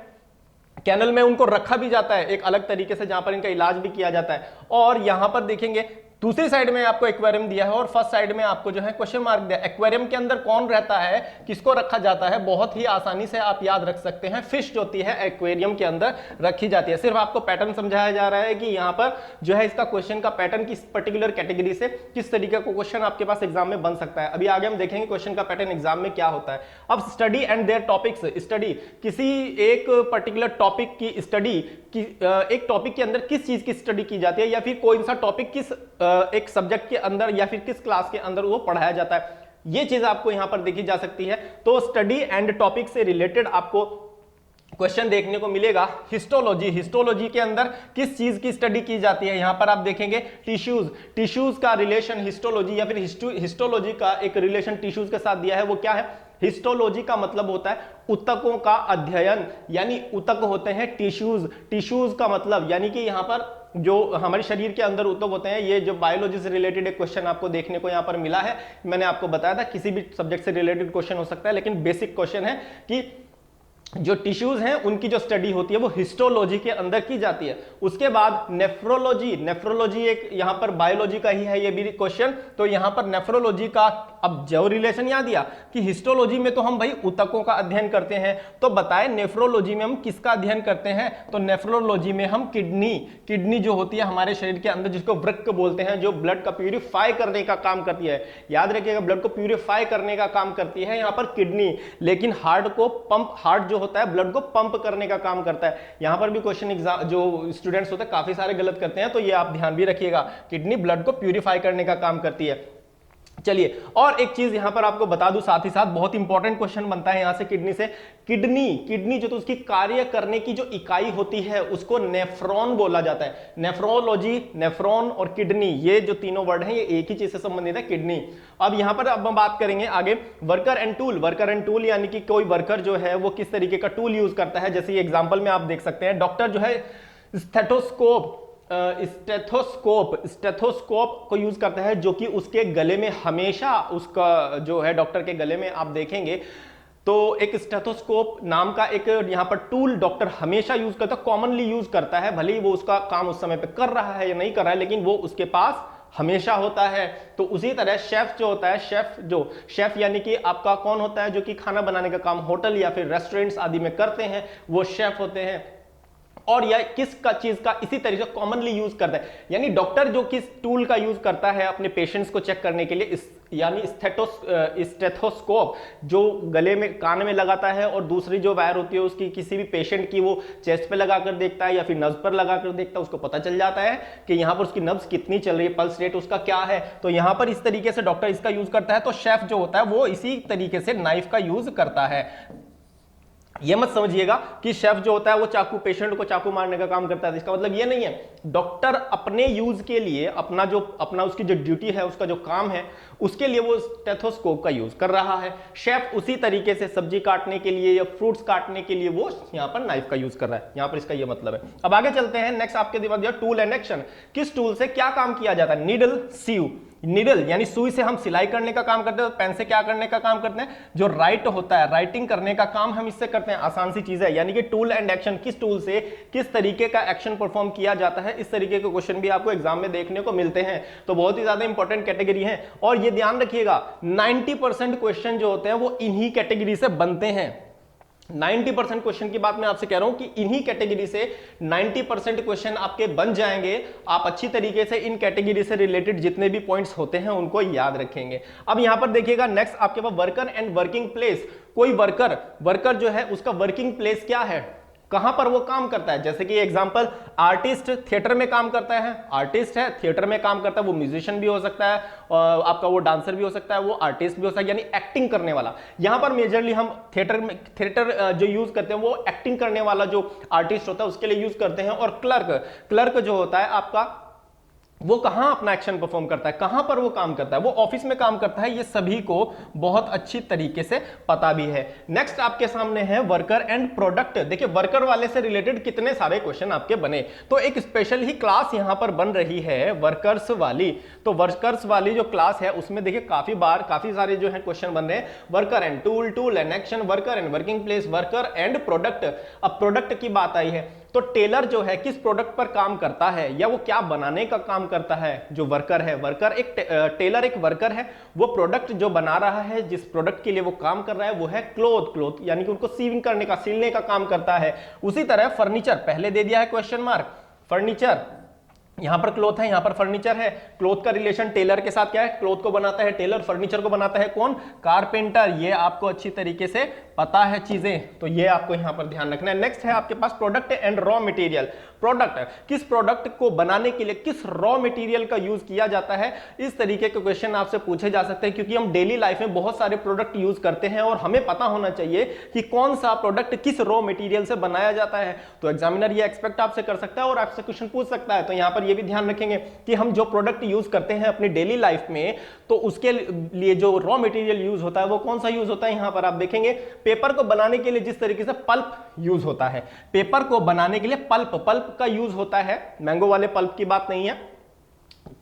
कैनल में उनको रखा भी जाता है एक अलग तरीके से जहां पर इनका इलाज भी किया जाता है। और यहां पर देखेंगे दूसरी साइड में आपको एक्वेरियम दिया है और फर्स्ट साइड में आपको जो है क्वेश्चन मार्क दिया। एक्वेरियम के अंदर कौन रहता है, किसको रखा जाता है? बहुत ही आसानी से आप याद रख सकते हैं। फिश जो होती है एक्वेरियम के अंदर रखी जाती है। सिर्फ आपको पैटर्न समझाया जा रहा है कि यहां पर जो है इसका क्वेश्चन का पैटर्न किस पर्टिकुलर कैटेगरी से किस तरीके का क्वेश्चन आपके पास एग्जाम में बन सकता है। अभी आगे हम देखेंगे क्वेश्चन का पैटर्न एग्जाम में क्या होता है। अब study and their topics. Study, किसी एक पर्टिकुलर टॉपिक की स्टडी, एक टॉपिक के अंदर किस चीज की स्टडी की जाती है या फिर कोई सा टॉपिक किस एक सब्जेक्ट के अंदर या फिर किस क्लास के अंदर वो पढ़ाया जाता है, ये चीज आपको यहां पर देखी जा सकती है। तो स्टडी एंड टॉपिक से रिलेटेड आपको क्वेश्चन देखने को मिलेगा। हिस्टोलॉजी, हिस्टोलॉजी के अंदर किस चीज की स्टडी की जाती है? यहां पर आप देखेंगे टिश्यूज, टिश्यूज का रिलेशन हिस्टोलॉजी या फिर हिस्टोलॉजी का एक रिलेशन टिश्यूज के साथ दिया है, वो क्या है? हिस्टोलॉजी का मतलब होता है ऊतकों का अध्ययन, यानी ऊतक होते हैं टिश्यूज। टिश्यूज का मतलब यानी कि यहां पर जो हमारे शरीर के अंदर ऊतक होते हैं, ये जो बायोलॉजी से रिलेटेड एक क्वेश्चन आपको देखने को यहां पर मिला है। मैंने आपको बताया था किसी भी सब्जेक्ट से रिलेटेड क्वेश्चन हो सकता है, लेकिन बेसिक क्वेश्चन है कि जो टिश्यूज हैं उनकी जो स्टडी होती है वो हिस्टोलॉजी के अंदर की जाती है। उसके बाद नेफ्रोलॉजी, नेफ्रोलॉजी एक यहां पर बायोलॉजी का ही है ये भी क्वेश्चन। तो यहां पर नेफ्रोलॉजी का अब जो रिलेशन याद दिया कि हिस्टोलॉजी में तो हम भाई ऊतकों का अध्ययन करते हैं, तो बताएं नेफ्रोलॉजी में हम किसका अध्ययन करते हैं? तो नेफ्रोलॉजी में हम किडनी, किडनी जो होती है हमारे शरीर के अंदर जिसको वृक्क बोलते हैं, जो ब्लड का प्यूरिफाई करने का काम करती है। याद रखिएगा ब्लड को प्यूरिफाई करने का काम करती है यहां पर किडनी, लेकिन हार्ट को पंप, हार्ट जो होता है ब्लड को पंप करने का काम करता है। यहां पर भी क्वेश्चन एग्जाम जो स्टूडेंट्स होते हैं काफी सारे गलत करते हैं, तो ये आप ध्यान भी रखिएगा। किडनी ब्लड को प्यूरिफाई करने का काम करती है। चलिए और एक चीज यहां पर आपको बता दूं, साथ ही साथ बहुत इंपॉर्टेंट क्वेश्चन बनता है यहां से किडनी से। किडनी, किडनी जो तो उसकी कार्य करने की जो इकाई होती है उसको नेफ्रॉन बोला जाता है। नेफ्रोलॉजी, नेफ्रॉन और किडनी, ये जो तीनों वर्ड हैं ये एक ही चीज से संबंधित है, किडनी। अब यहां पर अब हम बात करेंगे आगे worker and tool. Worker and tool यानी कि कोई वर्कर जो है वो किस तरीके का टूल यूज करता है। जैसे एग्जाम्पल में आप देख सकते हैं डॉक्टर जो है स्टेथोस्कोप, स्टेथोस्कोप को यूज करता है, जो कि उसके गले में हमेशा, उसका जो है डॉक्टर के गले में आप देखेंगे तो एक स्टेथोस्कोप नाम का एक यहां पर टूल डॉक्टर हमेशा यूज करता है, कॉमनली यूज करता है। भले ही वो उसका काम उस समय पे कर रहा है या नहीं कर रहा है, लेकिन वो उसके पास हमेशा होता है। तो उसी तरह शेफ जो होता है, शेफ यानी कि आपका कौन होता है जो कि खाना बनाने का काम होटल या फिर रेस्टोरेंट्स आदि में करते हैं, वो शेफ होते हैं। और यह किस का चीज का इसी तरीके से कॉमनली यूज करता है, यानी डॉक्टर जो किस टूल का यूज करता है अपने पेशेंट्स को चेक करने के लिए, यानी स्टेथोस्कोप जो गले में, कान में लगाता है, और दूसरी जो वायर होती है उसकी किसी भी पेशेंट की वो चेस्ट पे लगाकर देखता है या फिर नब्ज पर लगाकर देखता है, उसको पता चल जाता है कि यहाँ पर उसकी नब्ज कितनी चल रही है, पल्स रेट उसका क्या है। तो यहाँ पर इस तरीके से डॉक्टर इसका यूज करता है। तो शेफ जो होता है वो इसी तरीके से नाइफ का यूज करता है। ये मत समझिएगा कि शेफ जो होता है वो चाकू, पेशेंट को चाकू मारने का काम करता है, इसका मतलब ये नहीं है। डॉक्टर अपने यूज के लिए अपना उसकी जो ड्यूटी है, उसका जो काम है, उसके लिए वो स्टेथोस्कोप का यूज कर रहा है। शेफ उसी तरीके से सब्जी काटने के लिए या फ्रूट्स काटने के लिए वो यहाँ पर नाइफ का यूज कर रहा है। यहाँ पर इसका ये मतलब है। अब आगे चलते हैं। नेक्स्ट आपके दिमाग दिया टूल एंड एक्शन। किस टूल से क्या काम किया जाता है? नीडल, सीव। नीडल यानी सुई से हम सिलाई करने का काम करते हैं, तो पेन से क्या करने का काम करते हैं? जो राइट होता है, राइटिंग करने का काम हम इससे करते हैं। आसान सी चीज है। यानी कि टूल एंड एक्शन, किस टूल से किस तरीके का एक्शन परफॉर्म किया जाता है, इस तरीके के क्वेश्चन भी आपको एग्जाम में देखने को मिलते हैं। तो बहुत ही ज्यादा इंपॉर्टेंट कैटेगरी है। और ये ध्यान रखिएगा 90% क्वेश्चन जो होते हैं वो इन्हीं कैटेगरी से बनते हैं। 90% क्वेश्चन की बात मैं आपसे कह रहा हूं कि इन्हीं कैटेगरी से 90% क्वेश्चन आपके बन जाएंगे। आप अच्छी तरीके से इन कैटेगरी से रिलेटेड जितने भी पॉइंट्स होते हैं उनको याद रखेंगे। अब यहां पर देखिएगा नेक्स्ट आपके पास वर्कर एंड वर्किंग प्लेस। कोई वर्कर जो है उसका वर्किंग प्लेस क्या है, कहां पर वो काम करता है। जैसे कि एग्जांपल आर्टिस्ट थिएटर में काम करता है, आर्टिस्ट है थिएटर में काम करता है, वो म्यूजिशियन भी हो सकता है, आपका वो डांसर भी हो सकता है, वो आर्टिस्ट भी हो सकता है, यानी एक्टिंग करने वाला। यहां पर मेजरली हम थिएटर जो यूज करते हैं वो एक्टिंग करने वाला जो आर्टिस्ट होता है उसके लिए यूज करते हैं। और क्लर्क जो होता है आपका, वो कहां अपना एक्शन परफॉर्म करता है, कहां पर वो काम करता है, वो ऑफिस में काम करता है। ये सभी को बहुत अच्छी तरीके से पता भी है। नेक्स्ट आपके सामने है वर्कर एंड प्रोडक्ट। देखिए वर्कर वाले से रिलेटेड कितने सारे क्वेश्चन आपके बने, तो एक स्पेशल ही क्लास यहां पर बन रही है वर्कर्स वाली। तो वर्कर्स वाली जो क्लास है उसमें देखिए काफी सारे जो है क्वेश्चन बन रहे हैं। Worker and tool and action, worker and working place, worker and product. अब प्रोडक्ट की बात आई है तो टेलर जो है किस प्रोडक्ट पर काम करता है या वो क्या बनाने का काम करता है। जो वर्कर है, टेलर एक वर्कर है, वो प्रोडक्ट जो बना रहा है, जिस प्रोडक्ट के लिए वो काम कर रहा है वो है क्लोथ यानी कि उनको सीविंग करने का, सिलने का काम करता है। उसी तरह फर्नीचर, पहले दे दिया है क्वेश्चन मार्क, फर्नीचर, यहां पर क्लोथ है, यहां पर फर्नीचर है। क्लोथ का रिलेशन टेलर के साथ क्या है, क्लोथ को बनाता है टेलर, फर्नीचर को बनाता है कौन, कारपेंटर। ये आपको अच्छी तरीके से पता है चीजें, तो ये आपको यहां पर ध्यान रखना है। नेक्स्ट है आपके पास product and raw material. Product, किस प्रोडक्ट को बनाने के लिए किस रॉ मटेरियल का यूज किया जाता है, इस तरीके के क्वेश्चन आपसे पूछे जा सकते हैं। क्योंकि हम डेली लाइफ में बहुत सारे प्रोडक्ट यूज करते हैं और हमें पता होना चाहिए कि कौन सा प्रोडक्ट किस रॉ मटेरियल से बनाया जाता है। तो एग्जामिनर ये एक्सपेक्ट आपसे कर सकता है और आपसे क्वेश्चन पूछ सकता है। तो यहां पर ये भी ध्यान रखेंगे कि हम जो प्रोडक्ट यूज करते हैं अपनी डेली लाइफ में, तो उसके लिए जो रॉ मटेरियल यूज होता है वो कौन सा यूज होता है। यहां पर आप देखेंगे पेपर को बनाने के लिए जिस तरीके से पल्प यूज होता है, पेपर को बनाने के लिए पल्प का यूज होता है, मैंगो वाले पल्प की बात नहीं है।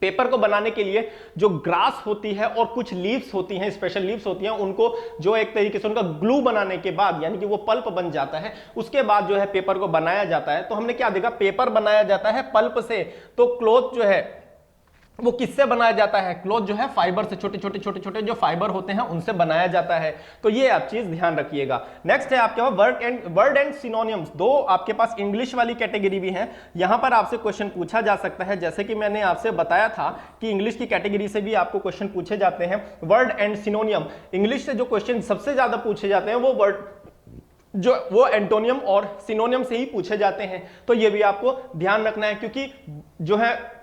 पेपर को बनाने के लिए जो ग्रास होती है और कुछ लीव्स होती हैं, स्पेशल लीव्स होती हैं, उनको जो एक तरीके से उनका ग्लू बनाने के बाद यानी कि वो पल्प बन जाता है, उसके बाद जो है पेपर को बनाया जाता है। तो हमने क्या देखा, पेपर बनाया जाता है पल्प से। तो क्लॉथ जो है वो किससे बनाया जाता है, क्लॉथ जो है फाइबर से, छोटे छोटे जो फाइबर होते हैं उनसे बनाया जाता है। तो ये आप चीज ध्यान रखिएगा। नेक्स्ट है आपके पास वर्ड एंड सिनोनिम्स। दो आपके पास इंग्लिश वाली कैटेगरी भी है, यहां पर आपसे क्वेश्चन पूछा जा सकता है। जैसे कि मैंने आपसे बताया था कि इंग्लिश की कैटेगरी से भी आपको क्वेश्चन पूछे जाते हैं। वर्ड एंड सिनोनियम, इंग्लिश से जो क्वेश्चन सबसे ज्यादा पूछे जाते हैं वो एंटोनियम और सिनोनियम से ही पूछे जाते हैं। तो ये भी आपको ध्यान रखना है, क्योंकि जो है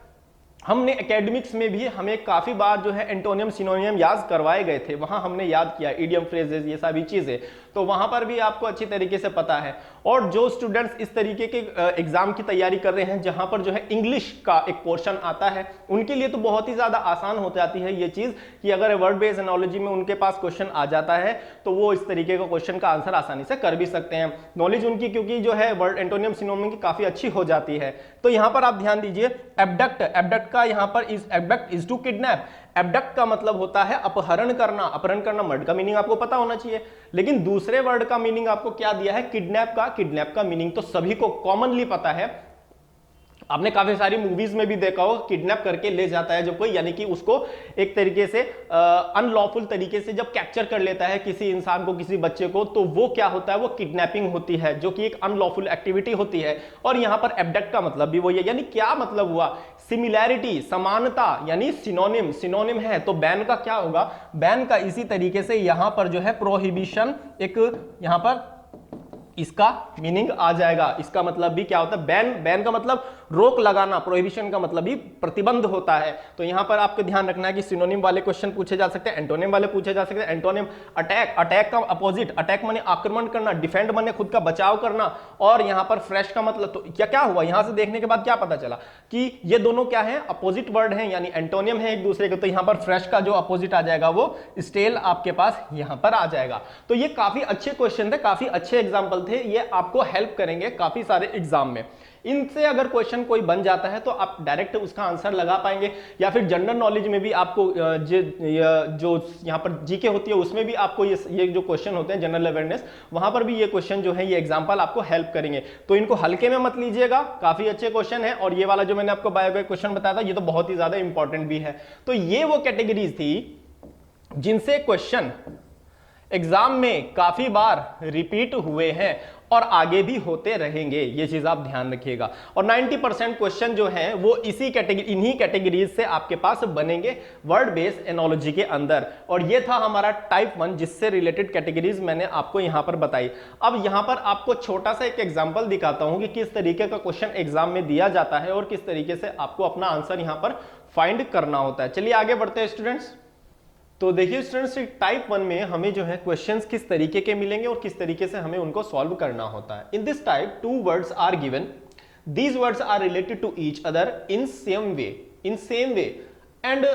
हमने एकेडमिक्स में भी हमें काफी बार जो है एंटोनियम सिनोनियम याद करवाए गए थे, वहां हमने याद किया इडियम फ्रेजेस, ये सभी चीजें, तो वहां पर भी आपको अच्छी तरीके से पता है। और जो स्टूडेंट्स इस तरीके के एग्जाम की तैयारी कर रहे हैं जहां पर जो है इंग्लिश का एक पोर्शन आता है, उनके लिए तो बहुत ही ज्यादा आसान हो जाती है ये चीज कि अगर वर्ड बेस्ड एनालॉजी में उनके पास क्वेश्चन आ जाता है तो वो इस तरीके का क्वेश्चन का आंसर आसानी से कर भी सकते हैं। नॉलेज उनकी क्योंकि जो है वर्ड एंटोनियम सिनोनिम की काफी अच्छी हो जाती है। तो यहां पर आप ध्यान दीजिए, एबडक्ट का यहां पर abduct is to kidnap. Abduct का मतलब होता है अपहरण करना। अपहरण करना वर्ड का मीनिंग आपको पता होना चाहिए, लेकिन दूसरे वर्ड का मीनिंग आपको क्या दिया है, किडनैप का मीनिंग तो सभी को कॉमनली पता है। आपने काफी सारी मूवीज में भी देखा हो, किडनैप करके ले जाता है जब कोई, यानी कि उसको एक तरीके से अनलॉफुल तरीके से जब कैप्चर कर लेता है किसी इंसान को, किसी बच्चे को, तो वो क्या होता है, वो किडनैपिंग होती है, जो कि एक अनलॉफुल एक्टिविटी होती है। और यहां पर एबडक्ट का मतलब भी वही है, यानी क्या मतलब हुआ, सिमिलैरिटी, समानता, यानी सिनोनिम है। तो बैन का क्या होगा, बैन का इसी तरीके से यहां पर जो है प्रोहिबिशन, एक यहां पर इसका मीनिंग आ जाएगा। इसका मतलब भी क्या होता है, बैन का मतलब रोक लगाना, प्रोहिबिशन का मतलब भी प्रतिबंध होता है। तो यहां पर आपको ध्यान रखना है कि सिनोनिम वाले क्वेश्चन पूछे जा सकते हैं, एंटोनिम वाले पूछे जा सकते हैं। एंटोनिम अटैक का अपोजिट, अटैक माने आक्रमण करना, डिफेंड माने खुद का बचाव करना, और यहां पर फ्रेश का मतलब, तो क्या हुआ, यहां से देखने के बाद क्या पता चला कि ये दोनों क्या है, अपोजिट वर्ड है, यानी एंटोनियम है एक दूसरे के। तो यहां पर फ्रेश का जो अपोजिट आ जाएगा वो स्टेल आपके पास यहां पर आ जाएगा। तो ये काफी अच्छे क्वेश्चन थे, काफी अच्छे एग्जाम्पल थे, ये आपको हेल्प करेंगे काफी सारे एग्जाम में। इनसे अगर क्वेश्चन कोई बन जाता है तो आप डायरेक्ट उसका आंसर लगा पाएंगे, या फिर जनरल नॉलेज में भी आपको जो यहाँ पर जीके होती है उसमें भी आपको ये जो क्वेश्चन होते हैं जनरल अवेयरनेस, वहां पर भी ये क्वेश्चन जो है, ये एग्जांपल आपको हेल्प करेंगे। तो इनको हल्के में मत लीजिएगा, काफी अच्छे क्वेश्चन है। और ये वाला जो मैंने आपको बायो का क्वेश्चन बताया था, ये तो बहुत ही ज्यादा इंपॉर्टेंट भी है। तो ये वो कैटेगरीज थी जिनसे क्वेश्चन एग्जाम में काफी बार रिपीट हुए हैं और आगे भी होते रहेंगे, ये चीज आप ध्यान रखिएगा। और 90% क्वेश्चन जो हैं वो इन्हीं कैटेगरीज से आपके पास बनेंगे वर्ड बेस्ड एनोलॉजी के अंदर। और ये था हमारा टाइप 1 जिससे रिलेटेड कैटेगरीज मैंने आपको यहां पर बताई। अब यहां पर आपको छोटा सा एक एग्जांपल दिखाता हूं कि किस तरीके का क्वेश्चन एग्जाम में दिया जाता है और किस तरीके से आपको अपना आंसर यहां पर फाइंड करना होता है। चलिए आगे बढ़ते हैं स्टूडेंट्स। तो देखिए स्टूडेंट्स, टाइप 1 में हमें जो है क्वेश्चंस किस तरीके के मिलेंगे और किस तरीके से हमें उनको सॉल्व करना होता है। In this type 2 words are given, these words are related to each other in same way and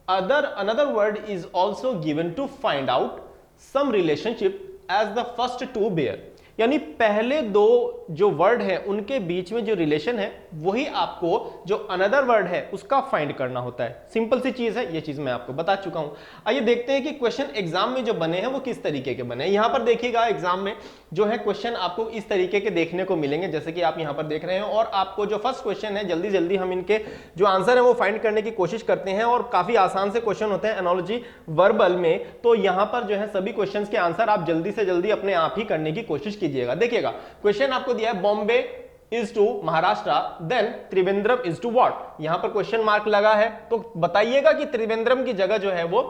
another word is also given to find out some relationship as the first two bear। यानी पहले दो जो word है उनके बीच में जो relation है वही आपको जो अनदर वर्ड है उसका फाइंड करना होता है। सिंपल सी चीज है, ये चीज मैं आपको बता चुका हूं। आइए देखते हैं कि क्वेश्चन एग्जाम में जो बने हैं वो किस तरीके के बने हैं। यहां पर देखिएगा एग्जाम में जो है क्वेश्चन आपको इस तरीके के देखने को मिलेंगे जैसे कि आप यहां पर देख रहे हैं। और आपको जो फर्स्ट क्वेश्चन है जल्दी जल्दी हम इनके जो आंसर है वो फाइंड करने की कोशिश करते हैं और काफी आसान से क्वेश्चन होते हैं एनोलॉजी वर्बल में। तो यहां पर जो है सभी क्वेश्चंस के आंसर आप जल्दी से जल्दी अपने आप ही करने की कोशिश कीजिएगा। देखिएगा क्वेश्चन आपको दिया है Bombay is to Maharashtra then Trivandrum is to what. यहां पर क्वेश्चन मार्क लगा है तो बताइएगा कि त्रिवेंद्रम की जगह जो है वो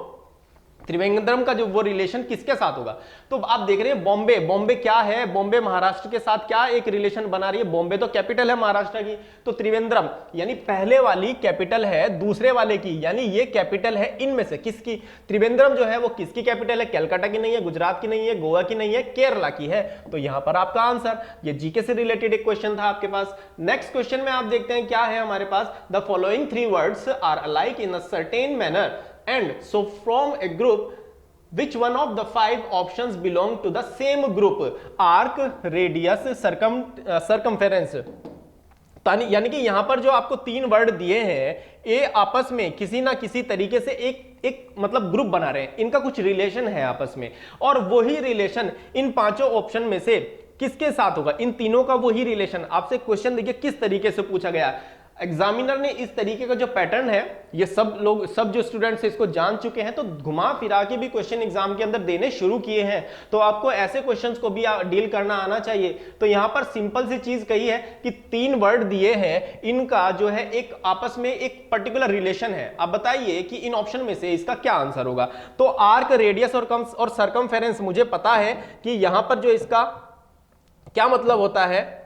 त्रिवेंद्रम का जो वो रिलेशन किसके साथ होगा। तो आप देख रहे हैं बॉम्बे क्या है, बॉम्बे महाराष्ट्र के साथ क्या एक रिलेशन बना रही है। बॉम्बे तो कैपिटल है महाराष्ट्र की, तो त्रिवेंद्रम यानी पहले वाली कैपिटल है दूसरे वाले की, यानी ये कैपिटल है इनमें से किसकी। त्रिवेंद्रम जो है वो किसकी कैपिटल है, कलकत्ता की नहीं है, गुजरात की नहीं है, गोवा की नहीं है, केरला की है। तो यहां पर आपका आंसर, ये जीके से रिलेटेड एक क्वेश्चन था आपके पास। नेक्स्ट क्वेश्चन में आप देखते हैं क्या है हमारे पास, the following 3 words are alike in a certain manner and so from a group which one of the 5 options belong to the same group, arc, radius, circumference। यानी कि यहां पर जो आपको 3 वर्ड दिए हैं ये आपस में किसी ना किसी तरीके से एक मतलब ग्रुप बना रहे हैं, इनका कुछ रिलेशन है आपस में और वही रिलेशन इन 5 ऑप्शन में से किसके साथ होगा, इन तीनों का वही रिलेशन। आपसे क्वेश्चन देखिए किस तरीके से पूछा गया। एग्जामिनर ने इस तरीके का जो पैटर्न है ये सब जो स्टूडेंट्स इसको जान चुके हैं, तो घुमा फिरा के भी क्वेश्चन एग्जाम के अंदर देने शुरू किए हैं। तो आपको ऐसे क्वेश्चंस को भी डील करना आना चाहिए। तो यहां पर सिंपल सी चीज कही है कि 3 वर्ड दिए हैं, इनका जो है एक आपस में एक पर्टिकुलर रिलेशन है। आप बताइए कि इन ऑप्शन में से इसका क्या आंसर होगा। तो आर्क, रेडियस और सर्कमफेरेंस मुझे पता है कि यहां पर जो इसका क्या मतलब होता है।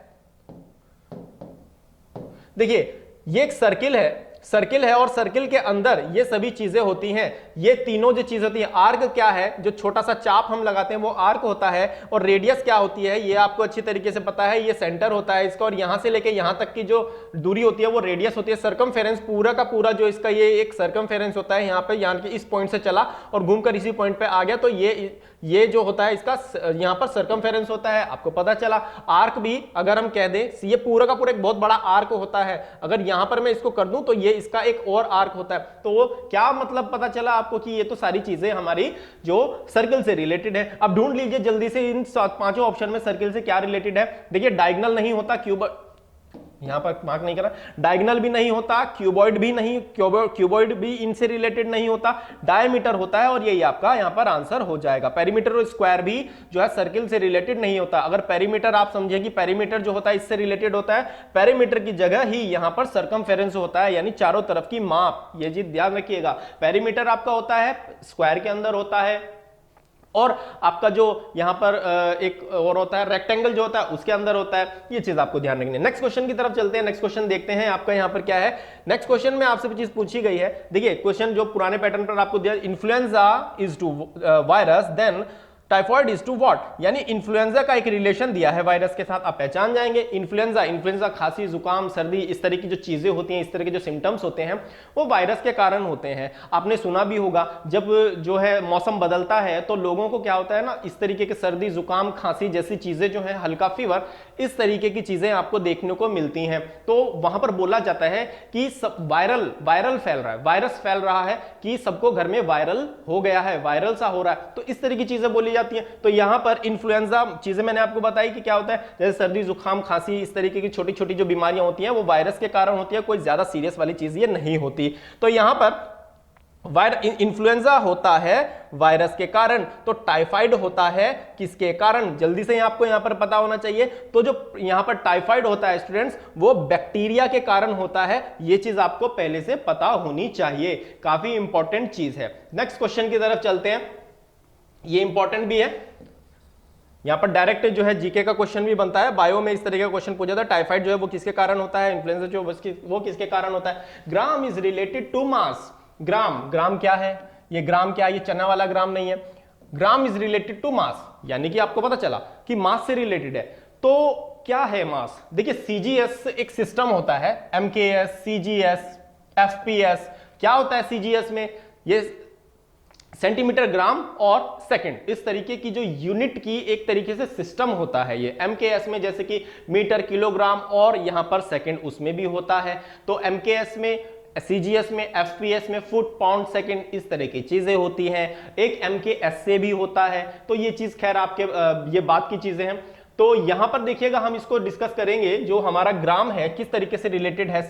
देखिए ये एक सर्किल है और सर्किल के अंदर ये सभी चीजें होती हैं, ये तीनों जो चीज होती है। आर्क क्या है, जो छोटा सा चाप हम लगाते हैं वो आर्क होता है। और रेडियस क्या होती है ये आपको अच्छी तरीके से पता है, ये सेंटर होता है इसका और यहां से लेके यहां तक की जो दूरी होती है वो रेडियस होती है। सर्कमफेरेंस पूरा का पूरा जो इसका ये एक सर्कमफेरेंस होता है, यहाँ पे यानी कि इस पॉइंट से चला और घूमकर इसी पॉइंट पे आ गया, तो ये जो होता है इसका यहां पर सर्कमफेरेंस होता है। आपको पता चला आर्क भी अगर हम कह दें ये पूरा का पूरा एक बहुत बड़ा आर्क होता है, अगर यहां पर मैं इसको कर दूं तो ये इसका एक और आर्क होता है। तो क्या मतलब पता चला आपको कि ये तो सारी चीजें हमारी जो सर्कल से रिलेटेड है। अब ढूंढ लीजिए जल्दी से इन 5 ऑप्शन में सर्कल से क्या रिलेटेड है। देखिए डायगोनल नहीं होता, यहां पर मार्क नहीं करा, डायगोनल भी नहीं होता, क्यूबॉइड भी नहीं, क्यूबॉइड भी इनसे रिलेटेड नहीं होता, डायमीटर होता है और यही आपका यहां पर आंसर हो जाएगा। पेरीमीटर और स्क्वायर भी जो है सर्किल से रिलेटेड नहीं होता। अगर पेरीमीटर आप समझे कि पेरीमीटर जो होता है इससे रिलेटेड होता है, पेरीमीटर की जगह ही यहां पर सर्कमफेरेंस होता है, यानी चारों तरफ की माप। ये चीज ध्यान रखिएगा, पेरीमीटर आपका होता है स्क्वायर के अंदर होता है और आपका जो यहां पर एक और होता है रेक्टेंगल जो होता है उसके अंदर होता है। ये चीज आपको ध्यान रखनी है। नेक्स्ट क्वेश्चन की तरफ चलते हैं। नेक्स्ट क्वेश्चन देखते हैं आपका यहां पर क्या है। नेक्स्ट क्वेश्चन में आपसे चीज पूछी गई है। देखिए क्वेश्चन जो पुराने पैटर्न पर आपको दिया, influenza is to virus then typhoid is to what, यानी इन्फ्लुएंजा का एक रिलेशन दिया है वायरस के साथ। आप पहचान जाएंगे इन्फ्लुएंजा खांसी, जुकाम, सर्दी, इस तरह की जो चीजें होती हैं, इस तरह के जो सिम्टम्स होते हैं वो वायरस के कारण होते हैं। आपने सुना भी होगा जब जो है मौसम बदलता है तो लोगों को क्या होता है ना, इस तरीके के सर्दी, जुकाम, खांसी जैसी चीजें जो है, हल्का फीवर, इस तरीके की चीजें आपको देखने को मिलती हैं। तो वहां पर बोला जाता है कि वायरल फैल रहा है, वायरस फैल रहा है, कि सबको घर में वायरल हो गया है, वायरल सा हो रहा है। तो इस तरह की चीजें बोली जाती है। तो यहां पर इन्फ्लुएंजा चीजें मैंने आपको बताई कि क्या होता है, जैसे सर्दी, जुकाम, खांसी, इस तरीके की छोटी छोटी जो बीमारियां होती हैं वो वायरस के कारण होती है, कोई ज्यादा सीरियस वाली चीज ये नहीं होती। तो यहां पर इन्फ्लुएंजा होता है वायरस के कारण, तो टाइफाइड होता है किसके कारण, जल्दी से आपको यहां पर पता होना चाहिए। तो जो यहां पर टाइफाइड होता है स्टूडेंट्स, वो बैक्टीरिया के कारण होता है, ये चीज आपको पहले से पता होनी चाहिए, काफी इंपॉर्टेंट चीज है। नेक्स्ट क्वेश्चन की तरफ चलते हैं, ये इंपॉर्टेंट भी है, यहां पर डायरेक्ट जो है जीके का क्वेश्चन भी बनता है, बायो में इस तरह का क्वेश्चन पूछा था, टाइफाइड जो है वो किसके कारण होता है, इन्फ्लुएंजा जो वो किसके कारण होता है। Gram is related to mass, gram क्या है, ये ग्राम क्या है, ये चना वाला ग्राम नहीं है, gram is related to mass, यानी कि आपको पता चला कि मास से रिलेटेड है। तो क्या है मास, देखिए सीजीएस एक सिस्टम होता है, एमकेएस, सीजीएस, एफपीएस, क्या होता है सीजीएस में, ये सेंटीमीटर, ग्राम और सेकंड, इस तरीके की जो यूनिट की एक तरीके से सिस्टम होता है ये। एमकेएस में जैसे कि मीटर, किलोग्राम और यहां पर सेकंड उसमें भी होता है। तो एमकेएस में, सीजीएस में, एफपीएस में फुट, पाउंड, सेकंड, इस तरह की चीजें होती हैं। एक एमकेएस से भी होता है, तो ये चीज खैर आपके ये बात की चीजें हैं। तो यहां पर देखिएगा हम इसको डिस्कस करेंगे, जो हमारा ग्राम है किस तरीके से रिलेटेड है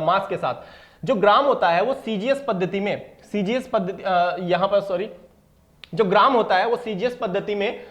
मास के साथ। जो ग्राम होता है वो सीजीएस पद्धति में, सीजीएस पद्धति यहां पर सॉरी, जो ग्राम होता है वो सीजीएस पद्धति में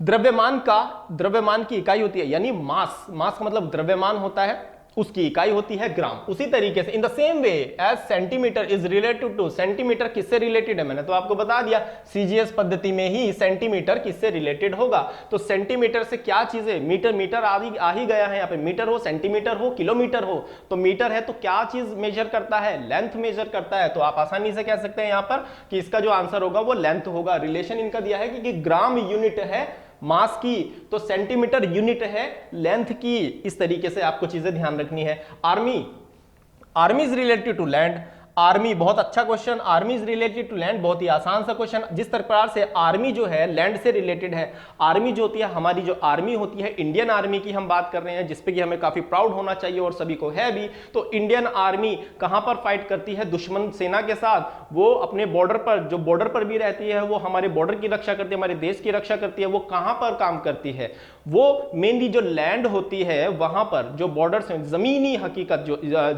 द्रव्यमान की इकाई होती है, यानी मास का मतलब द्रव्यमान होता है, उसकी इकाई होती है ग्राम। उसी तरीके से in the same way as centimetre is related to, centimetre किससे रिलेटेड है, मैंने तो आपको बता दिया सीजीएस पद्धति में ही सेंटीमीटर किससे रिलेटेड होगा। तो सेंटीमीटर से क्या चीजें, मीटर आ ही गया है यहाँ पे, मीटर हो, सेंटीमीटर हो, किलोमीटर हो, तो मीटर है तो क्या चीज मेजर करता है, लेंथ मेजर करता है। तो आप आसानी से कह सकते हैं यहाँ पर कि इसका जो आंसर होगा वो लेंथ होगा। रिलेशन इनका दिया है कि ग्राम यूनिट है मास की, तो सेंटीमीटर यूनिट है लेंथ की। इस तरीके से आपको चीजें ध्यान रखनी है। Army is related to land, army बहुत अच्छा question, army is related to land, बहुत ही आसान सा क्वेश्चन। जिस प्रकार से आर्मी जो है लैंड से रिलेटेड है, आर्मी जो होती है हमारी, जो आर्मी होती है इंडियन आर्मी की हम बात कर रहे हैं, जिसपे कि हमें काफी प्राउड होना चाहिए और सभी को है भी। तो इंडियन आर्मी कहां पर फाइट करती है, दुश्मन सेना के साथ। वो अपने बॉर्डर पर, जो बॉर्डर पर भी रहती है, वो हमारे बॉर्डर की रक्षा करती है, हमारे देश की रक्षा करती है। वो कहां पर काम करती है, वो मेनली जो लैंड होती है वहां पर, जो बॉर्डर से जमीनी हकीकत,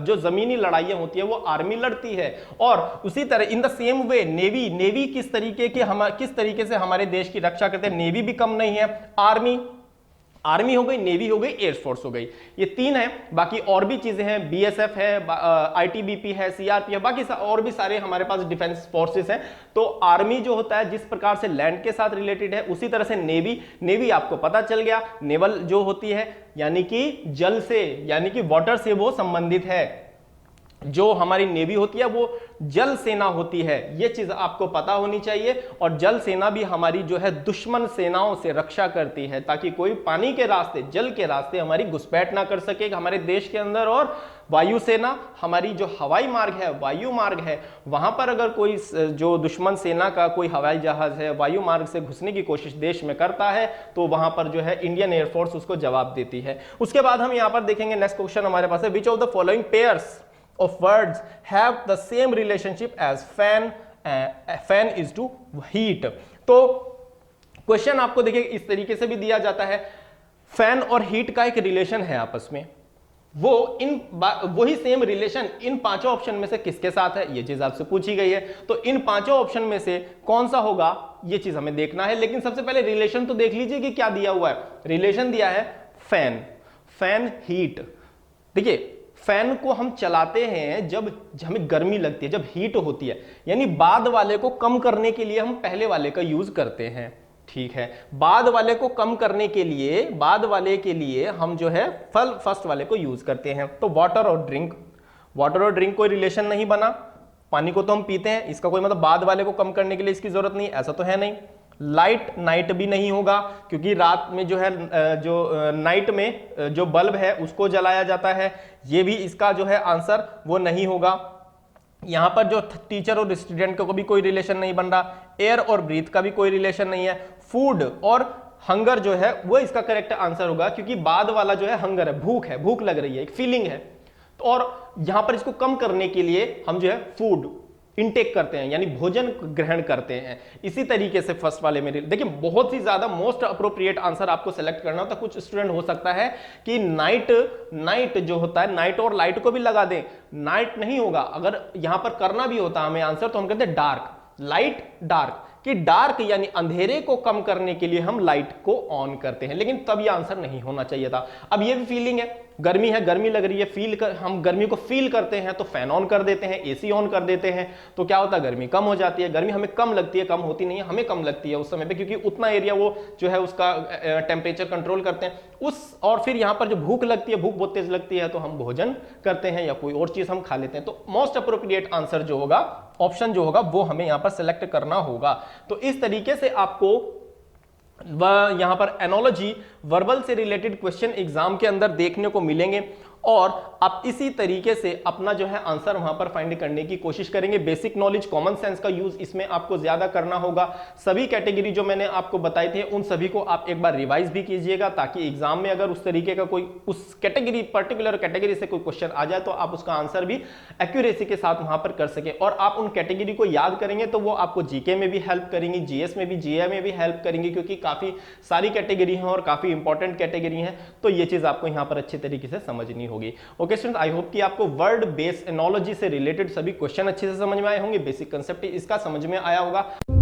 जो जमीनी लड़ाइयां होती है वो आर्मी लड़ती है। और उसी तरह इन द सेम वे नेवी किस तरीके से हमारे देश की रक्षा करते हैं, नेवी भी कम नहीं है। आर्मी हो गई, नेवी हो गई, एयरफोर्स हो गई, ये तीन है। बाकी और भी चीजें हैं, बीएसएफ है, आईटीबीपी है, सीआरपी है, बाकी और भी सारे हमारे पास डिफेंस फोर्सेस हैं। तो आर्मी जो होता है जिस प्रकार से लैंड के साथ रिलेटेड है, उसी तरह से नेवी आपको पता चल गया, नेवल जो होती है यानी कि जल से, यानी कि वाटर से वो संबंधित है। जो हमारी नेवी होती है वो जल सेना होती है, ये चीज आपको पता होनी चाहिए। और जल सेना भी हमारी जो है दुश्मन सेनाओं से रक्षा करती है, ताकि कोई पानी के रास्ते, जल के रास्ते हमारी घुसपैठ ना कर सके हमारे देश के अंदर। और वायुसेना हमारी जो हवाई मार्ग है, वायु मार्ग है, वहां पर अगर कोई जो दुश्मन सेना का कोई हवाई जहाज है वायु मार्ग से घुसने की कोशिश देश में करता है, तो वहां पर जो है इंडियन एयरफोर्स उसको जवाब देती है। उसके बाद हम यहां पर देखेंगे, नेक्स्ट क्वेश्चन हमारे पास है, which of the following pairs of words have the same relationship as fan is to heat। तो क्वेश्चन आपको देखिए इस तरीके से भी दिया जाता है, फैन और हीट का एक रिलेशन है आपस में, वही सेम रिलेशन इन पांचों ऑप्शन में से किसके साथ है, ये चीज आपसे पूछी गई है। तो इन पांचों ऑप्शन में से कौन सा होगा, ये चीज हमें देखना है। लेकिन सबसे पहले रिलेशन तो देख लीजिए कि क्या दिया हुआ है। रिलेशन दिया है फैन हीट। देखिए फैन को हम चलाते हैं जब हमें गर्मी लगती है, जब हीट होती है, यानी बाद वाले को कम करने के लिए हम पहले वाले का यूज करते हैं, ठीक है। बाद वाले को कम करने के लिए, बाद वाले के लिए हम जो है फर्स्ट वाले को यूज करते हैं। तो वाटर और ड्रिंक कोई रिलेशन नहीं बना, पानी को तो हम पीते हैं, इसका कोई मतलब बाद वाले को कम करने के लिए इसकी जरूरत नहीं, ऐसा तो है नहीं। लाइट नाइट भी नहीं होगा, क्योंकि रात में जो है जो नाइट में जो बल्ब है उसको जलाया जाता है, ये भी इसका जो है आंसर वो नहीं होगा। यहां पर जो टीचर और स्टूडेंट का भी कोई रिलेशन नहीं बन रहा, एयर और ब्रीथ का भी कोई रिलेशन नहीं है। फूड और हंगर जो है वो इसका करेक्ट आंसर होगा, क्योंकि बाद वाला जो है हंगर है, भूख लग रही है, एक फीलिंग है। और यहां पर इसको कम करने के लिए हम जो है फूड, इनटेक करते हैं, यानी भोजन ग्रहण करते हैं। इसी तरीके से फर्स्ट वाले में देखिए बहुत ही ज्यादा मोस्ट अप्रोप्रिएट आंसर आपको सेलेक्ट करना होता है। कुछ स्टूडेंट हो सकता है कि नाइट जो होता है, नाइट और लाइट को भी लगा दें, नाइट नहीं होगा। अगर यहां पर करना भी होता हमें आंसर तो हम कहते हैं डार्क, लाइट डार्क, कि डार्क यानी अंधेरे को कम करने के लिए हम लाइट को ऑन करते हैं, लेकिन तब यह आंसर नहीं होना चाहिए था। अब ये भी फीलिंग है, गर्मी है, गर्मी लग रही है, हम गर्मी को फील करते हैं तो फैन ऑन कर देते हैं, एसी ऑन कर देते हैं, तो क्या होता है, गर्मी कम हो जाती है। गर्मी हमें कम लगती है, कम होती नहीं है, हमें कम लगती है उस समय पे, क्योंकि उतना एरिया वो जो है उसका टेम्परेचर कंट्रोल करते हैं उस। और फिर यहाँ पर जो भूख लगती है, भूख बहुत तेज लगती है, तो हम भोजन करते हैं या कोई और चीज हम खा लेते हैं। तो मोस्ट अप्रोप्रिएट आंसर जो होगा, ऑप्शन जो होगा, वो हमें यहां पर सेलेक्ट करना होगा। तो इस तरीके से आपको यहां पर एनोलॉजी, वर्बल से रिलेटेड क्वेश्चन एग्जाम के अंदर देखने को मिलेंगे, और आप इसी तरीके से अपना जो है आंसर वहां पर फाइंड करने की कोशिश करेंगे। बेसिक नॉलेज, कॉमन सेंस का यूज इसमें आपको ज्यादा करना होगा। सभी कैटेगरी जो मैंने आपको बताई थी उन सभी को आप एक बार रिवाइज भी कीजिएगा, ताकि एग्जाम में अगर उस तरीके का कोई उस कैटेगरी, पर्टिकुलर कैटेगरी से कोई क्वेश्चन आ जाए तो आप उसका आंसर भी एक्यूरेसी के साथ वहां पर कर सके। और आप उन कैटेगरी को याद करेंगे तो वो आपको जीके में भी हेल्प करेंगी, जीएस में भी, जीए में भी हेल्प करेंगी, क्योंकि काफी सारी कैटेगरी हैं और काफी इंपॉर्टेंट कैटेगरी हैं। तो ये चीज आपको यहां पर अच्छे तरीके से समझनी होगी। ओके स्टूडेंट, आई होप कि आपको वर्ड बेस्ड एनोलॉजी से रिलेटेड सभी क्वेश्चन अच्छे से समझ में आए होंगे, बेसिक कंसेप्ट इसका समझ में आया होगा।